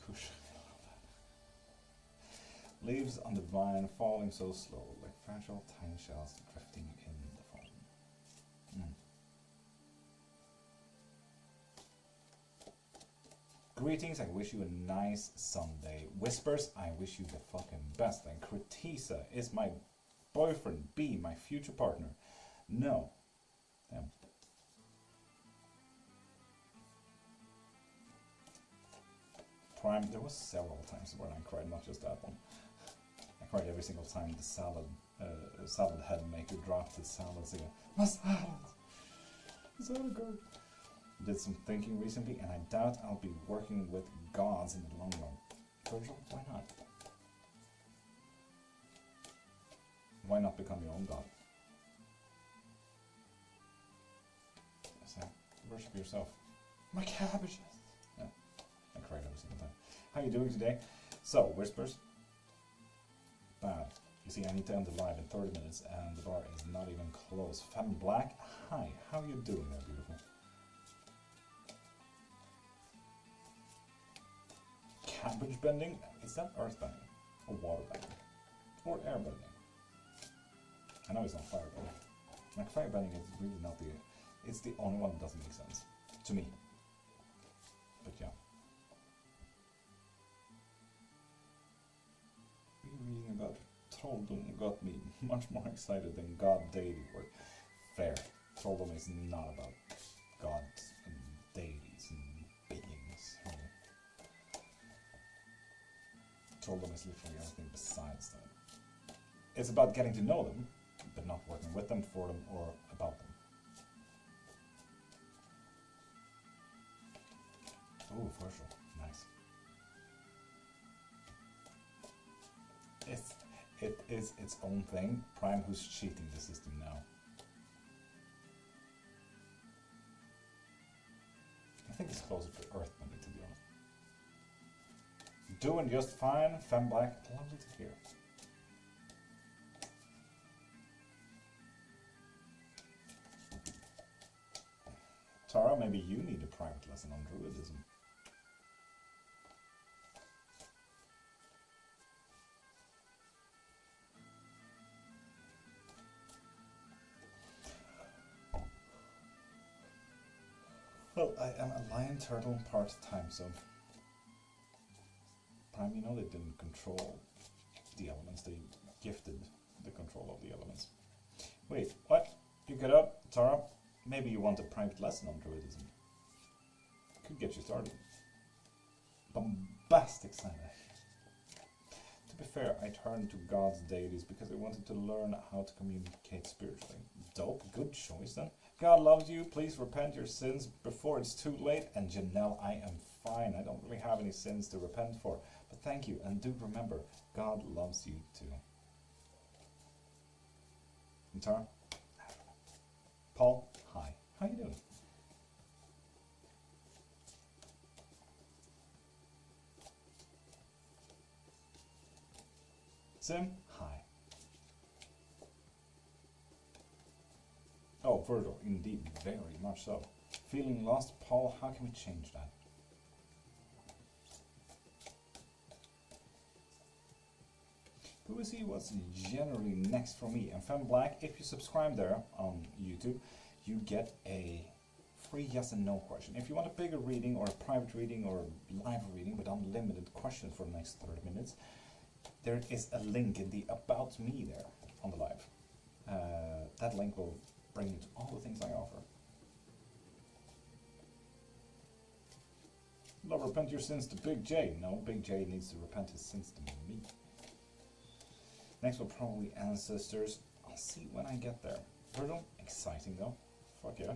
Leaves on the vine falling so slow, like fragile tiny shells drifting in the foam. Greetings, I wish you a nice Sunday. Whispers, I wish you the fucking best. And Kritisa, is my boyfriend be my future partner? No. Damn. Prime, there was several times when I cried, not just that one. I cried every single time the salad head maker dropped his salads again. My salad! So good. Did some thinking recently, and I doubt I'll be working with gods in the long run. Virgil, why not? Why not become your own god? So, worship yourself. My cabbages! Yeah, I cried every single time. How are you doing today? So, whispers. Bad. You see, I need to end the live in 30 minutes, and the bar is not even close. Femme Black, hi. How are you doing there, beautiful? Cabbage bending? Is that earth bending? Or water bending? Or air bending? I know it's not fire bending. Like, fire bending is really not the... It's the only one that doesn't make sense. To me. But yeah. Reading about trolldom got me much more excited than god deity work. Fair. Trolldom is not about gods and deities and beings. Trolldom is literally everything besides that. It's about getting to know them, but not working with them, for them, or about them. Oh, for sure. Nice. It is its own thing. Prime, who's cheating the system now. I think it's closer to earthbending, to be honest. Doing just fine, Femme Black. Lovely to hear. Tara, maybe you need a private lesson on druidism. Well, I am a lion turtle part-time, so... Prime, you know they didn't control the elements, they gifted the control of the elements. Wait, what? You get up, Tara. Maybe you want a private lesson on Druidism. Could get you started. Bombastic sign. To be fair, I turned to God's deities because I wanted to learn how to communicate spiritually. Dope, good choice then. God loves you, please repent your sins before it's too late. And Janelle, I am fine, I don't really have any sins to repent for. But thank you, and do remember, God loves you too. And Tara? Paul, hi, how you doing? Sim, hi. Oh, Virgil, indeed, very much so. Feeling lost, Paul, how can we change that? Who is he? What's generally next for me? And Fem Black, if you subscribe there on YouTube, you get a free yes and no question. If you want a bigger reading or a private reading or a live reading with unlimited questions for the next 30 minutes, there is a link in the About Me there on the live. That link will bring you to all the things I offer. Love, repent your sins to Big J. No, Big J needs to repent his sins to me. Next will probably Ancestors. I'll see when I get there. Virgil, exciting though. Fuck yeah.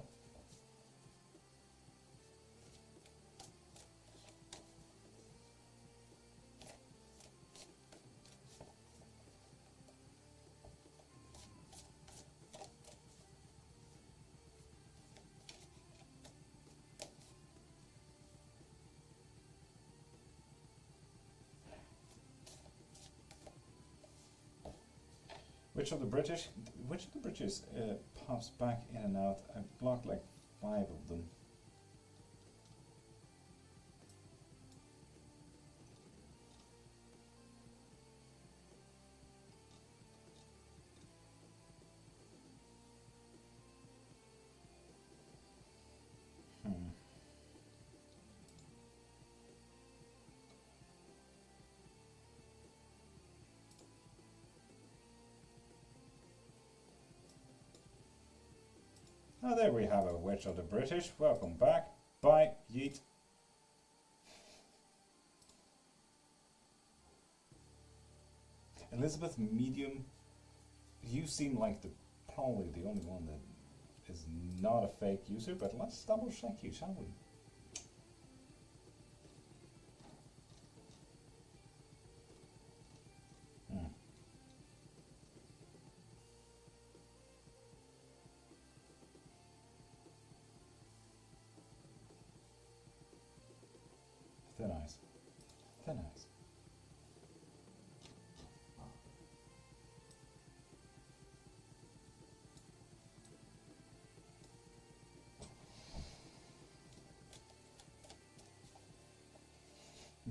Which of the British pops back in and out? I've blocked like 5 of them. Oh, there we have a Witch of the British. Welcome back. Bye, yeet. Elizabeth, medium. You seem like probably the only one that is not a fake user, but let's double check you, shall we? Thin eyes. Thin eyes.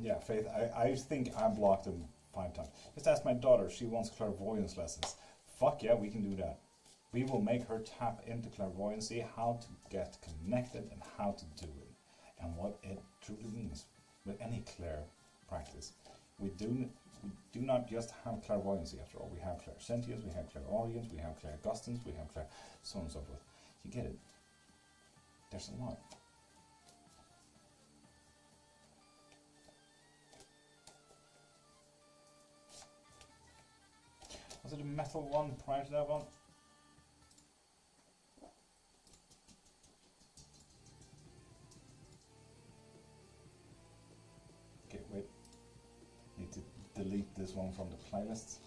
Yeah, Faith, I think I blocked him 5 times. Just ask my daughter, she wants clairvoyance lessons. Fuck yeah, we can do that. We will make her tap into clairvoyancy, how to get connected and how to do it. And what it truly means with any clair practice. We do not just have clairvoyancy after all. We have clairsentience, we have clairaudience, we have clairgustance, we have clair so on and so forth. You get it? There's a lot. Was it a metal one prior to that one? Okay, wait. Need to delete this one from the playlist.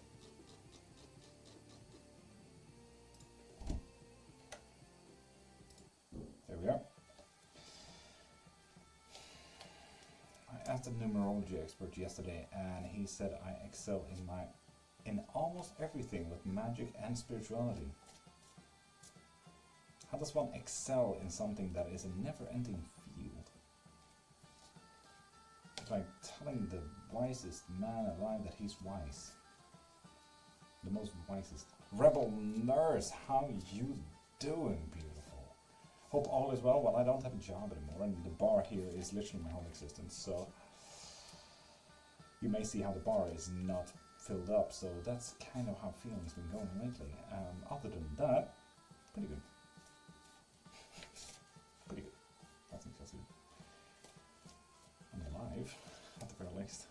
There we are. I asked a numerology expert yesterday and he said I excel in almost everything with magic and spirituality. How does one excel in something that is a never-ending field? It's like telling the wisest man alive that he's wise. The most wisest. Rebel nurse, how you doing, beautiful? Hope all is well. Well, I don't have a job anymore, and the bar here is literally my whole existence, so you may see how the bar is not filled up, so that's kind of how feeling's been going lately. Other than that, Pretty good. Pretty good. I think that's good. I'm alive, at the very least.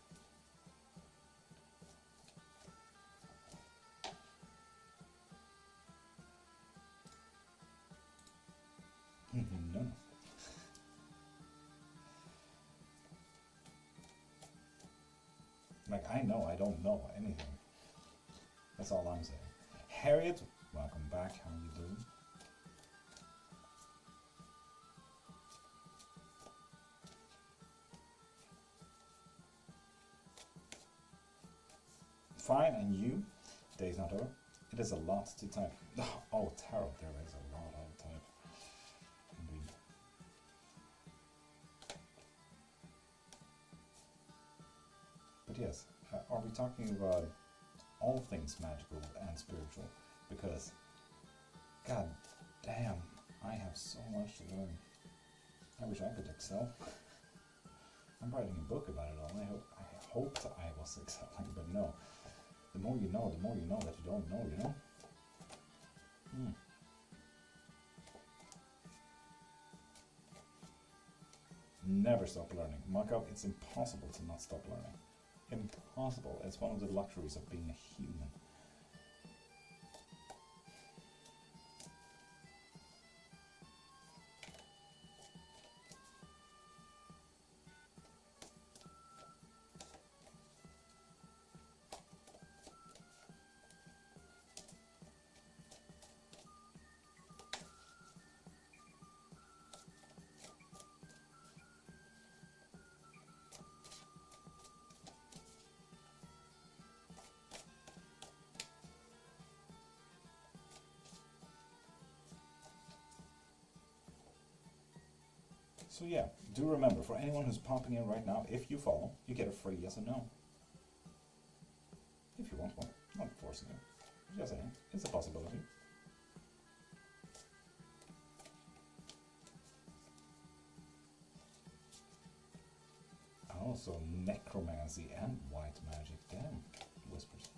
No. Like, I know I don't know anything. That's all I'm saying. Harriet, welcome back. How are you doing? Fine, and you? Day's not over. It is a lot to type. Oh, tarot, there is a lot to type. Indeed. But yes, are we talking about all things magical and spiritual? Because, god damn, I have so much to learn. I wish I could excel. I'm writing a book about it all. I hoped I was excelling, but no. The more you know that you don't know, you know? Never stop learning. Markup, it's impossible to not stop learning. Impossible. It's one of the luxuries of being a human. So yeah, do remember, for anyone who's popping in right now, if you follow, you get a free yes or no. If you want one. Not forcing you. Just saying, it's a possibility. Oh, so necromancy and white magic, damn. Whispers.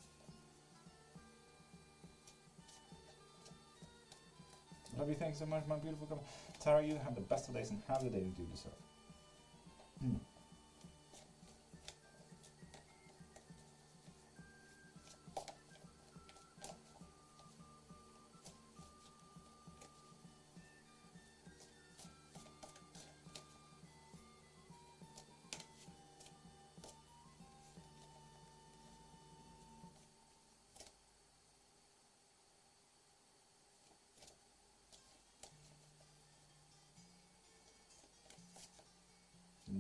Love you, thanks so much, my beautiful couple. Tara, you have the best of days and have the day you deserve.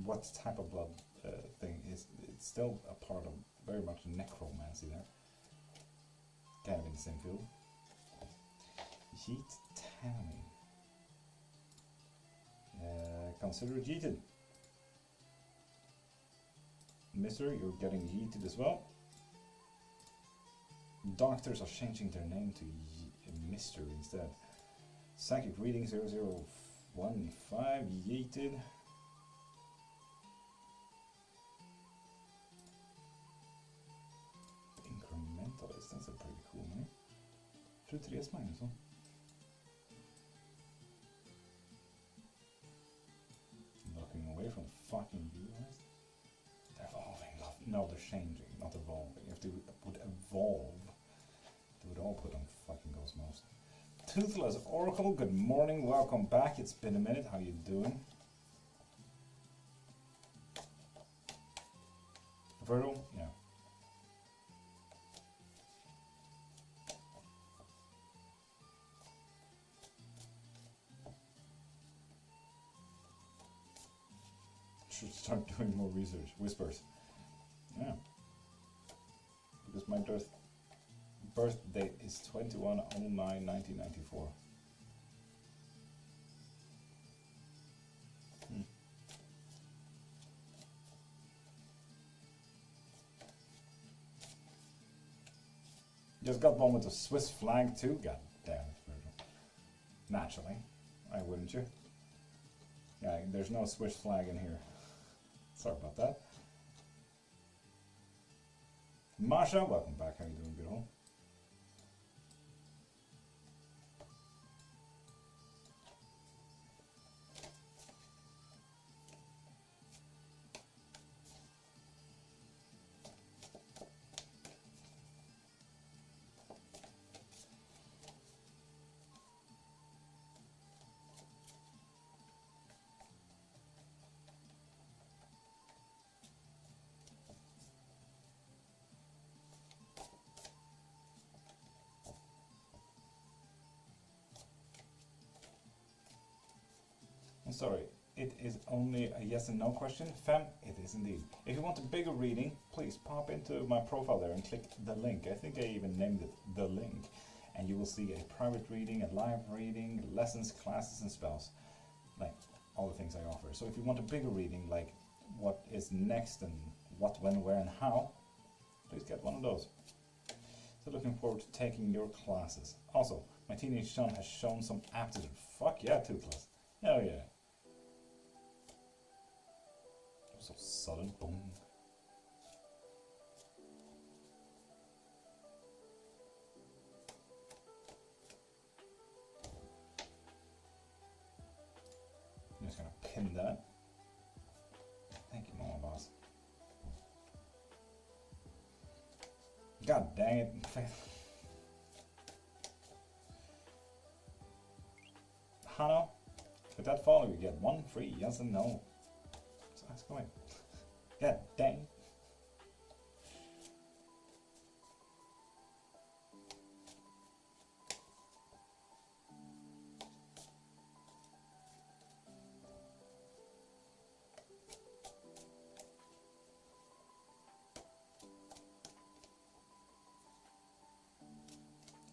What type of blood thing is, it's still a part of very much necromancy there. Kind of in the same field. Yeet Tammy. Consider it yeeted. Mister, you're getting yeeted as well. Doctors are changing their name to Mister instead. Psychic reading 0015 yeeted. That's a pretty cool name. 23 minus one. Looking away from fucking viewers. They're evolving. No, they're changing, not evolving. If they would evolve, they would all put on fucking Cosmos. Toothless Oracle, good morning, welcome back. It's been a minute. How you doing? Virgil? Yeah. Should start doing more research. Whispers. Yeah. Because my birth date is 21/09/1994. Just got one with the Swiss flag too. God damn it, Virgil. Naturally. Why wouldn't you? Yeah, there's no Swiss flag in here. Sorry about that. Masha, welcome back. How you doing, beautiful? I'm sorry, it is only a yes and no question. Fem, it is indeed. If you want a bigger reading, please pop into my profile there and click the link. I think I even named it the link. And you will see a private reading, a live reading, lessons, classes, and spells. Like all the things I offer. So if you want a bigger reading, like what is next and what, when, where, and how, please get one of those. So looking forward to taking your classes. Also, my teenage son has shown some aptitude. Fuck yeah, 2 class. Hell yeah. So sudden, boom. I'm just gonna pin that. Thank you, Mama Boss. God dang it. Hano, with that follow you get 1 free yes and no. So that's going. God dang.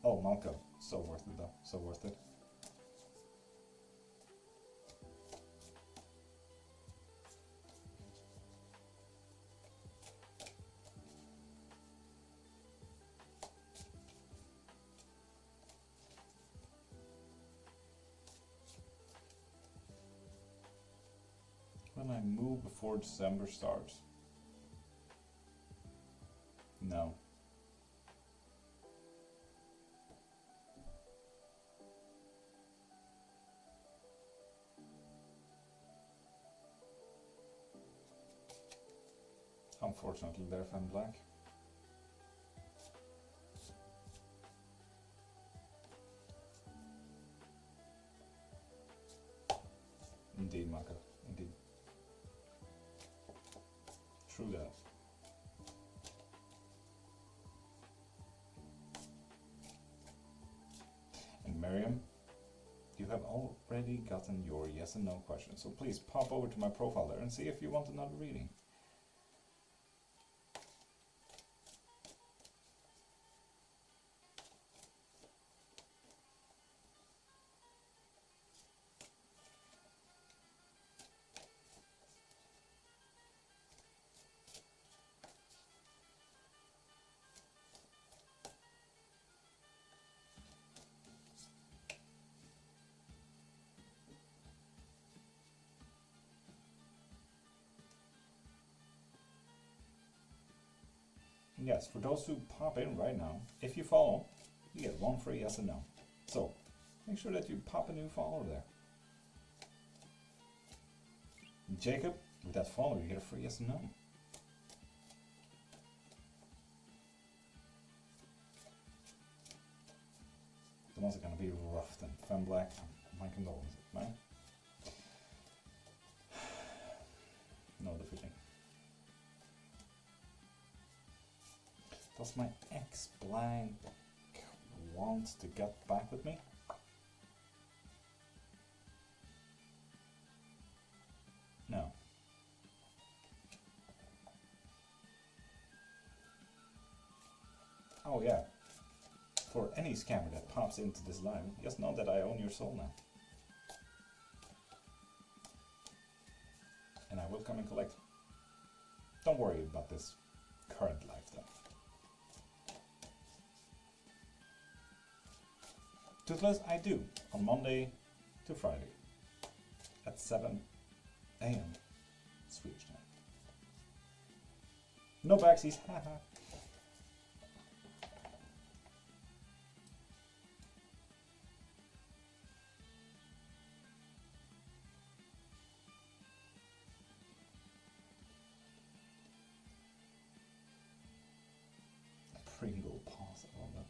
Oh, Malcolm, so worth it though, so worth it. When I move before December starts? No. Unfortunately, they're fan black. Indeed, Maka. Indeed. True that. And Miriam, you have already gotten your yes and no question, so please pop over to my profile there and see if you want another reading. Yes, for those who pop in right now, if you follow, you get 1 free yes and no. So, make sure that you pop a new follower there. Jacob, with that follow, you get a free yes and no. The ones are gonna be rough then. Fem Black, my condolences, man. No defeating. Does my ex-blind want to get back with me? No. Oh yeah. For any scammer that pops into this live, just know that I own your soul now. And I will come and collect. Don't worry about this current life though. Toothless, I do, on Monday to Friday at 7 a.m. Swedish time. No backsies, haha. Pringle pause on that.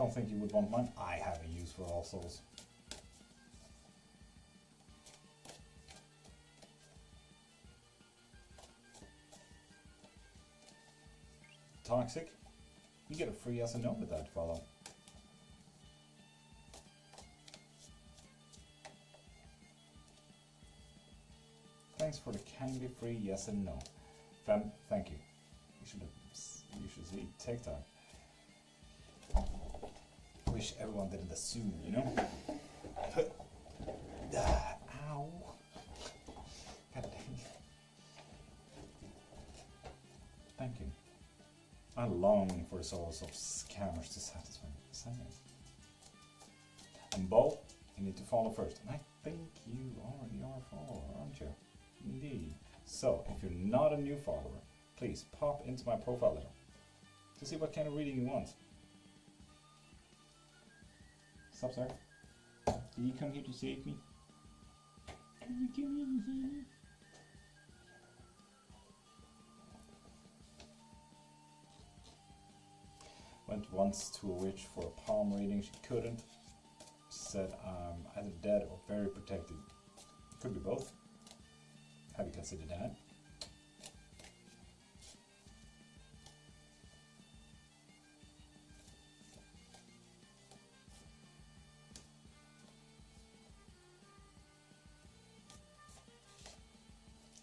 Don't think you would want mine. I have a use for all souls. Toxic. You get a free yes and no with that follow. Thanks for the kindly free yes and no. Fem, thank you. You should see TikTok. Wish everyone did it soon, you know? Ow. God dang. Thank you. I long for the souls of scammers to satisfy me. Same. And Bo, you need to follow first. And I think you already are a follower, aren't you? Indeed. So, if you're not a new follower, please pop into my profile there to see what kind of reading you want. Stop, sir. Did you come here to save me? Can you come here to save me? Went once to a witch for a palm reading. She couldn't. Said I'm either dead or very protected. Could be both. Have you considered that?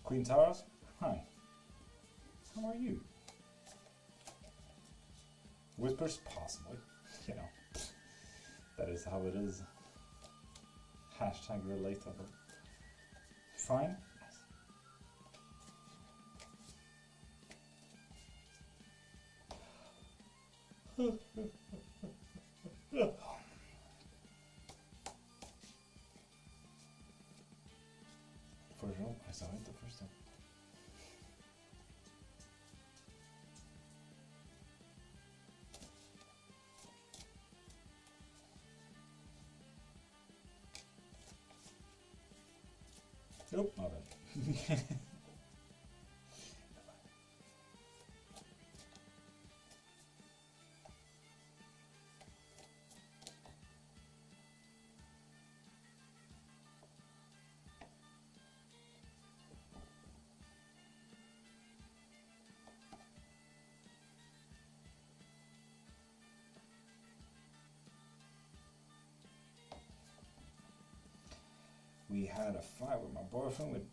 Queen Taras? Hi. How are you? Whispers? Possibly. You know. That is how it is. Hashtag relatable. Fine. For real, I saw it the first time. Nope, not bad. We had a fight with my boyfriend with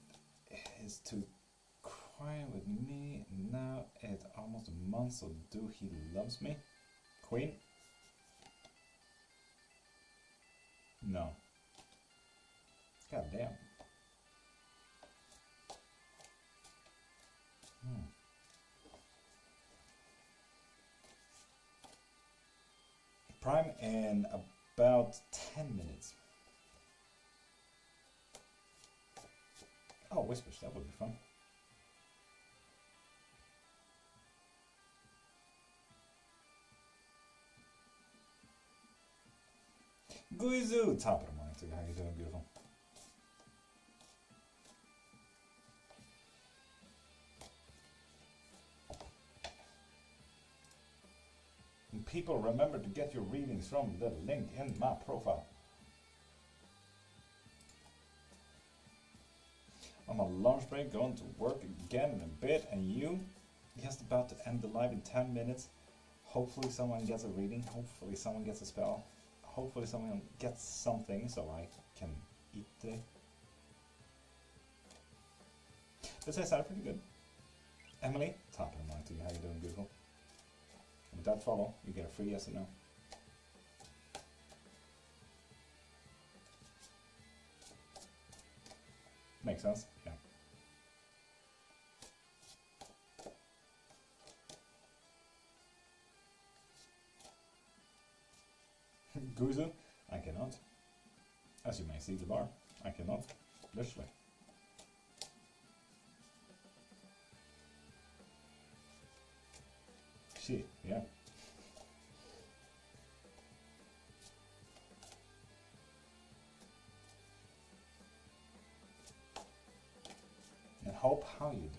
his two crying with me. Now it's almost a month, so do he loves me? Queen? No. God damn. Prime in about 10 minutes. Oh, whispers, that would be fun. Guizoo, top of the morning to you. How you doing, beautiful? And people, remember to get your readings from the link in my profile. I'm on lunch break, going to work again in a bit, and you? Just about to end the live in 10 minutes. Hopefully someone gets a reading, hopefully someone gets a spell, hopefully someone gets something so I can eat today. This has sounded pretty good. Emily, top of the mind to you. How you doing, beautiful? And with that follow, you get a free yes or no. Makes sense? Yeah. Guzu, I cannot. As you may see the bar, I cannot. Literally. Shit, yeah. And Hope, how you doing?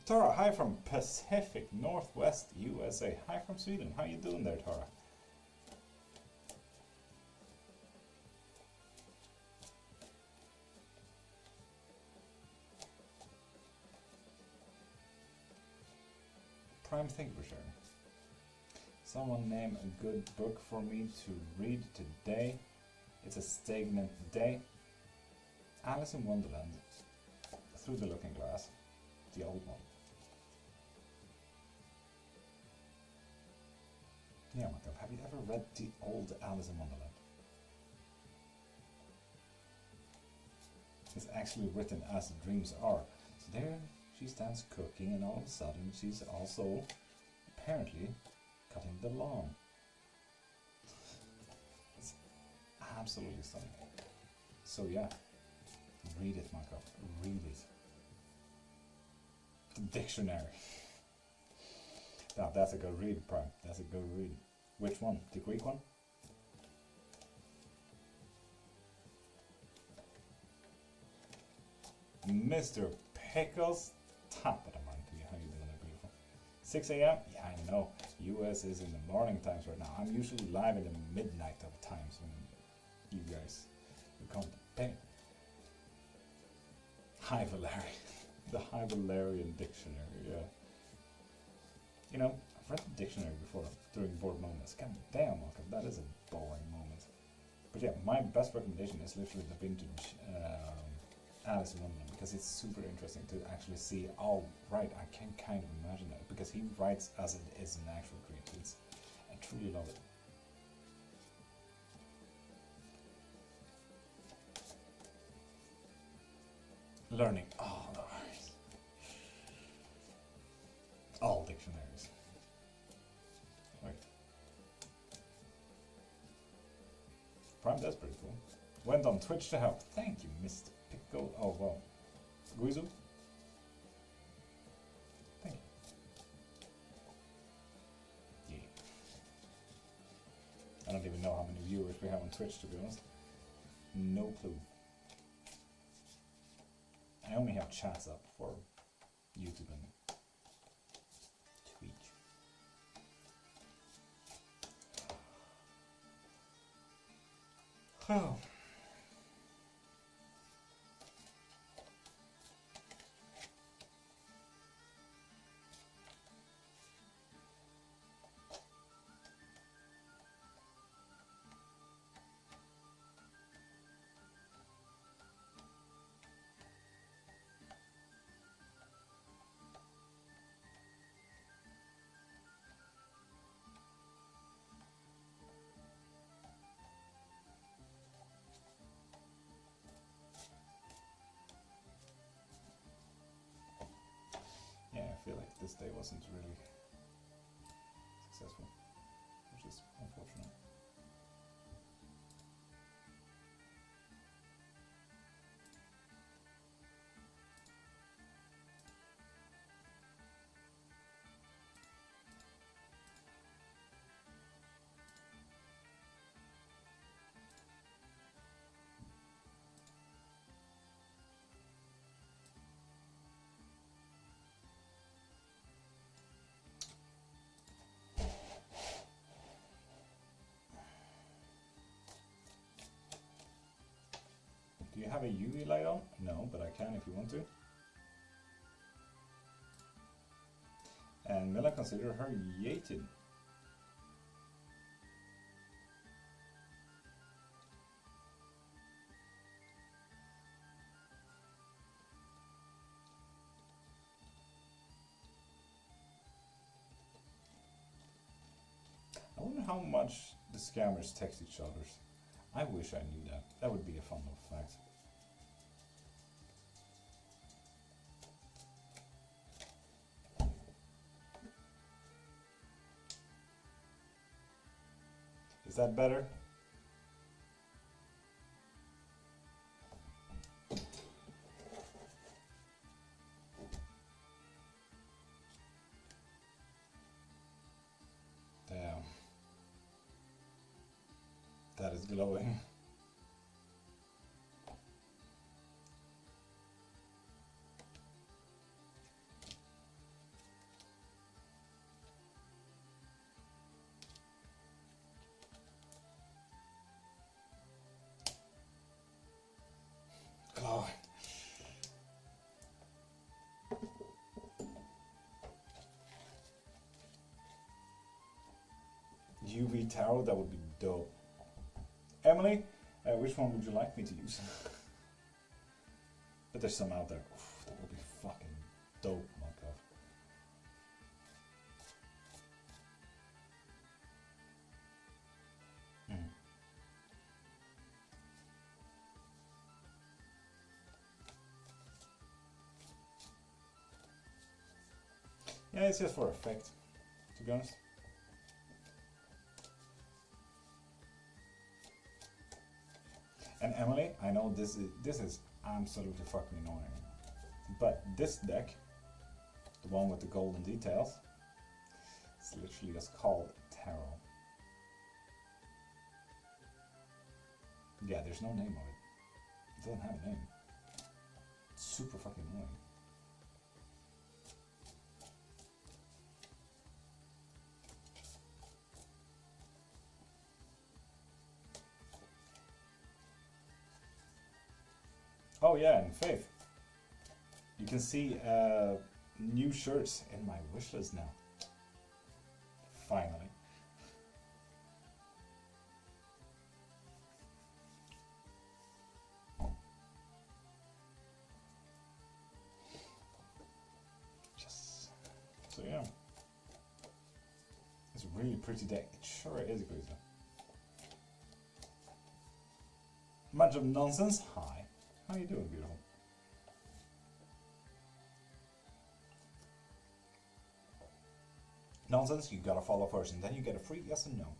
Tara, hi from Pacific Northwest, USA. Hi from Sweden. How you doing there, Tara? Prime, thank you for sharing. Someone name a good book for me to read today. It's a stagnant day. Alice in Wonderland. Through the Looking Glass. The old one. Yeah, Marco, have you ever read the old Alice in Wonderland? It's actually written as the dreams are. So there she stands cooking, and all of a sudden she's also apparently cutting the lawn. It's absolutely stunning. So yeah, read it, Marco. Read it. The dictionary. Now that's a good read, Prime. That's a good read. Which one? The Greek one? Mr. Pickles, top of the morning to you. How you doing there, beautiful? 6 a.m.? Yeah, I know. US is in the morning times right now. I'm usually live in the midnight of times when you guys come to bed. High Valerian. The High Valerian dictionary, yeah. You know, I've read the dictionary before during bored moments. God damn, Malcolm, that is a boring moment. But yeah, my best recommendation is literally the vintage Alice in Wonderland, because it's super interesting to actually see, oh, right, I can kind of imagine it, because he writes as it is an actual dream. I truly love it. Learning all ours. All dictionaries. Right. Prime, that's pretty cool. Went on Twitch to help. Thank you, Mr. Pickle. Oh, wow. Guizu? Thank you. Yeah. I don't even know how many viewers we have on Twitch, to be honest. No clue. I only have chats up for YouTube and Twitch. Oh. Yeah, I feel like this day wasn't really successful, which is unfortunate. Do you have a UV light on? No, but I can if you want to. And Mila consider her yated. I wonder how much the scammers text each other. I wish I knew that. That would be a fun little fact. Is that better? Damn. That is glowing. UV tarot, that would be dope. Emily, which one would you like me to use? But there's some out there. Oof, that would be fucking dope, my god. Yeah, it's just for effect, to be honest. And Emily, I know this is absolutely fucking annoying, but this deck, the one with the golden details, it's literally just called Tarot. Yeah, there's no name of it. It doesn't have a name. It's super fucking annoying. Oh yeah, and Faith, you can see new shirts in my wishlist now. Finally. Yes. So yeah, it's a really pretty deck. It sure is, Grisa. Much of nonsense. Hi. How you doing, beautiful? Nonsense, you gotta follow first, and then you get a free yes and no.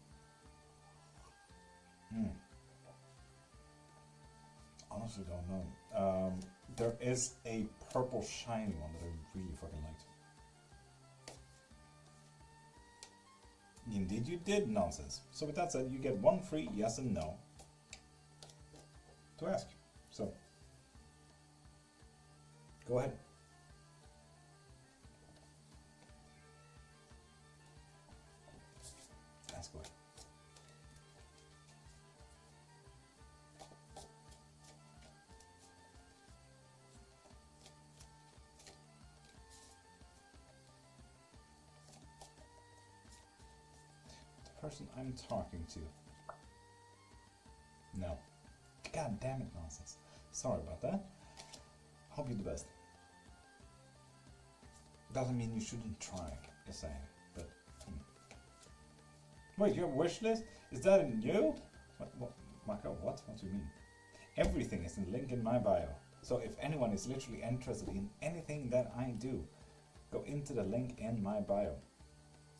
Honestly, don't know. There is a purple shiny one that I really fucking liked. Indeed, you did, Nonsense. So with that said, you get one free yes and no to ask. So. Go ahead. Ask away. The person I'm talking to. No. God damn it, Nonsense. Sorry about that. Hope you're the best. Doesn't mean you shouldn't try, just saying. But wait, your wish list? Is that in you? What? Marco, what? What do you mean? Everything is in the link in my bio. So if anyone is literally interested in anything that I do, go into the link in my bio.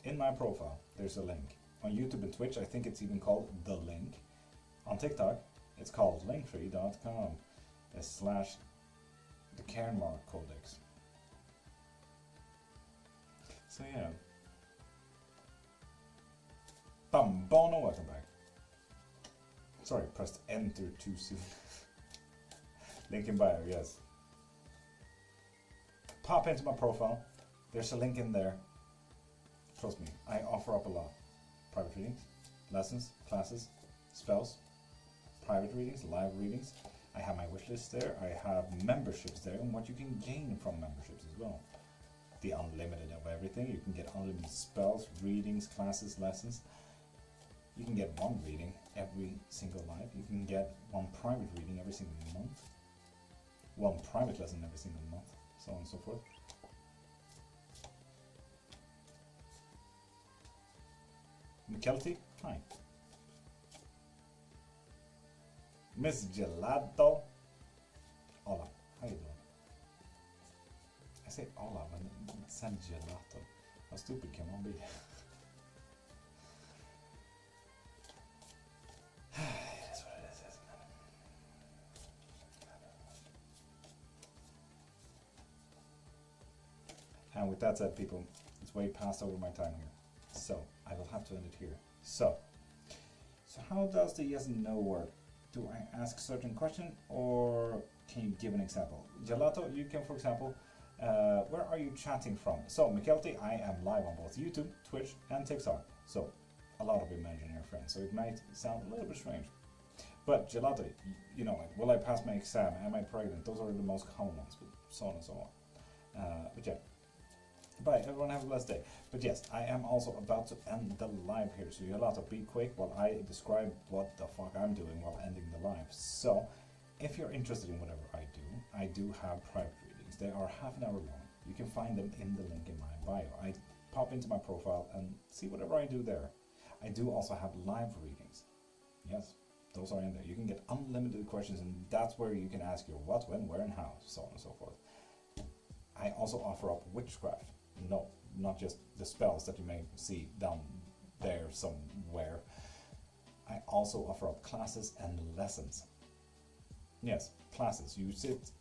In my profile, there's a link. On YouTube and Twitch, I think it's even called The Link. On TikTok, it's called linktree.com/the.Cairnmark Codex. So yeah. Bono, welcome back. Sorry, pressed enter too soon. Link in bio, yes. Pop into my profile. There's a link in there. Trust me, I offer up a lot. Private readings, lessons, classes, spells, private readings, live readings. I have my wish list there. I have memberships there and what you can gain from memberships as well. The unlimited of everything. You can get unlimited spells, readings, classes, lessons. You can get one reading every single night. You can get one private reading every single month. One private lesson every single month. So on and so forth. McKelty, hi. Miss Gelato. Hola, how you doing? I say hola, but it said gelato. How stupid can one be? It is what it is, isn't it? And with that said, people, it's way past over my time here. So, I will have to end it here. So how does the yes and no work? Do I ask a certain question or can you give an example? Gelato, you can, for example, where are you chatting from? So, McKelty, I am live on both YouTube, Twitch, and TikTok. So, a lot of imaginary friends. So, it might sound a little bit strange. But, Gelato, you know, like, will I pass my exam? Am I pregnant? Those are the most common ones, but so on and so on. But yeah, Goodbye, everyone have a blessed day. But yes, I am also about to end the live here, so you're allowed to be quick while I describe what the fuck I'm doing while ending the live. So, if you're interested in whatever I do have private readings. They are half an hour long. You can find them in the link in my bio. I pop into my profile and see whatever I do there. I do also have live readings. Yes, those are in there. You can get unlimited questions, and that's where you can ask your what, when, where, and how, so on and so forth. I also offer up witchcraft. No, not just the spells that you may see down there somewhere. I also offer up classes and lessons. Yes, classes. You sit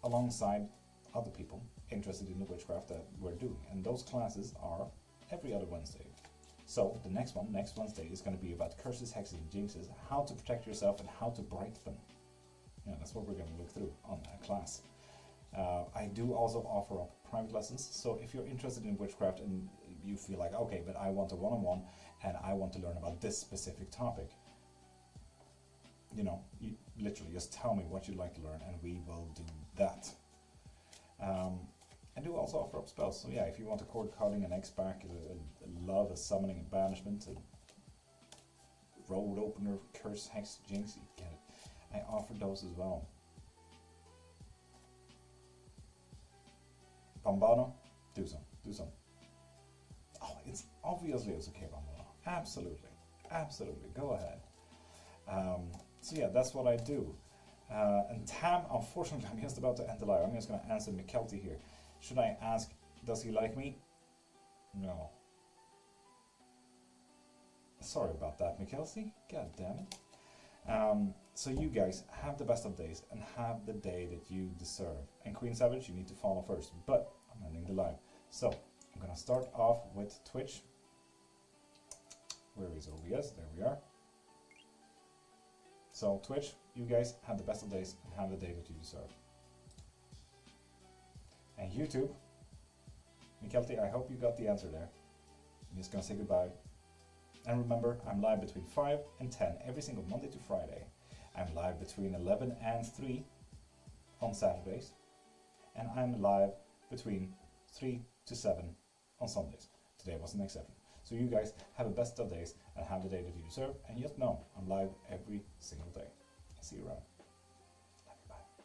alongside other people interested in the witchcraft that we're doing, and those classes are every other Wednesday. So the next Wednesday, is going to be about curses, hexes, and jinxes, how to protect yourself and how to break them. Yeah, that's what we're going to look through on that class. I do also offer up private lessons, so if you're interested in witchcraft and you feel like, okay, but I want a one-on-one and I want to learn about this specific topic, you know, you literally just tell me what you'd like to learn and we will do that. I do also offer up spells, so yeah, if you want a cord cutting, an X-back, a love, a summoning, a banishment, a road opener, curse, hex, jinx, you get it. I offer those as well. Bambano, do some. Oh, it's okay, Bambano. Absolutely, go ahead. So yeah, that's what I do. And Tam, unfortunately, I'm just about to end the live. I'm just going to answer McKelty here. Should I ask, does he like me? No. Sorry about that, McKelty. God damn it. So you guys have the best of days and have the day that you deserve. And Queen Savage, you need to follow first. But I'm ending the live. So I'm going to start off with Twitch. Where is OBS? There we are. So Twitch, you guys have the best of days and have the day that you deserve. And YouTube, Mikelti, I hope you got the answer there. I'm just gonna say goodbye. And remember, I'm live between 5 and 10 every single Monday to Friday. I'm live between 11 and 3 on Saturdays. And I'm live between 3 to 7 on Sundays. Today was an exception. So you guys have the best of days and have the day that you deserve. And just know, I'm live every single day. See you around.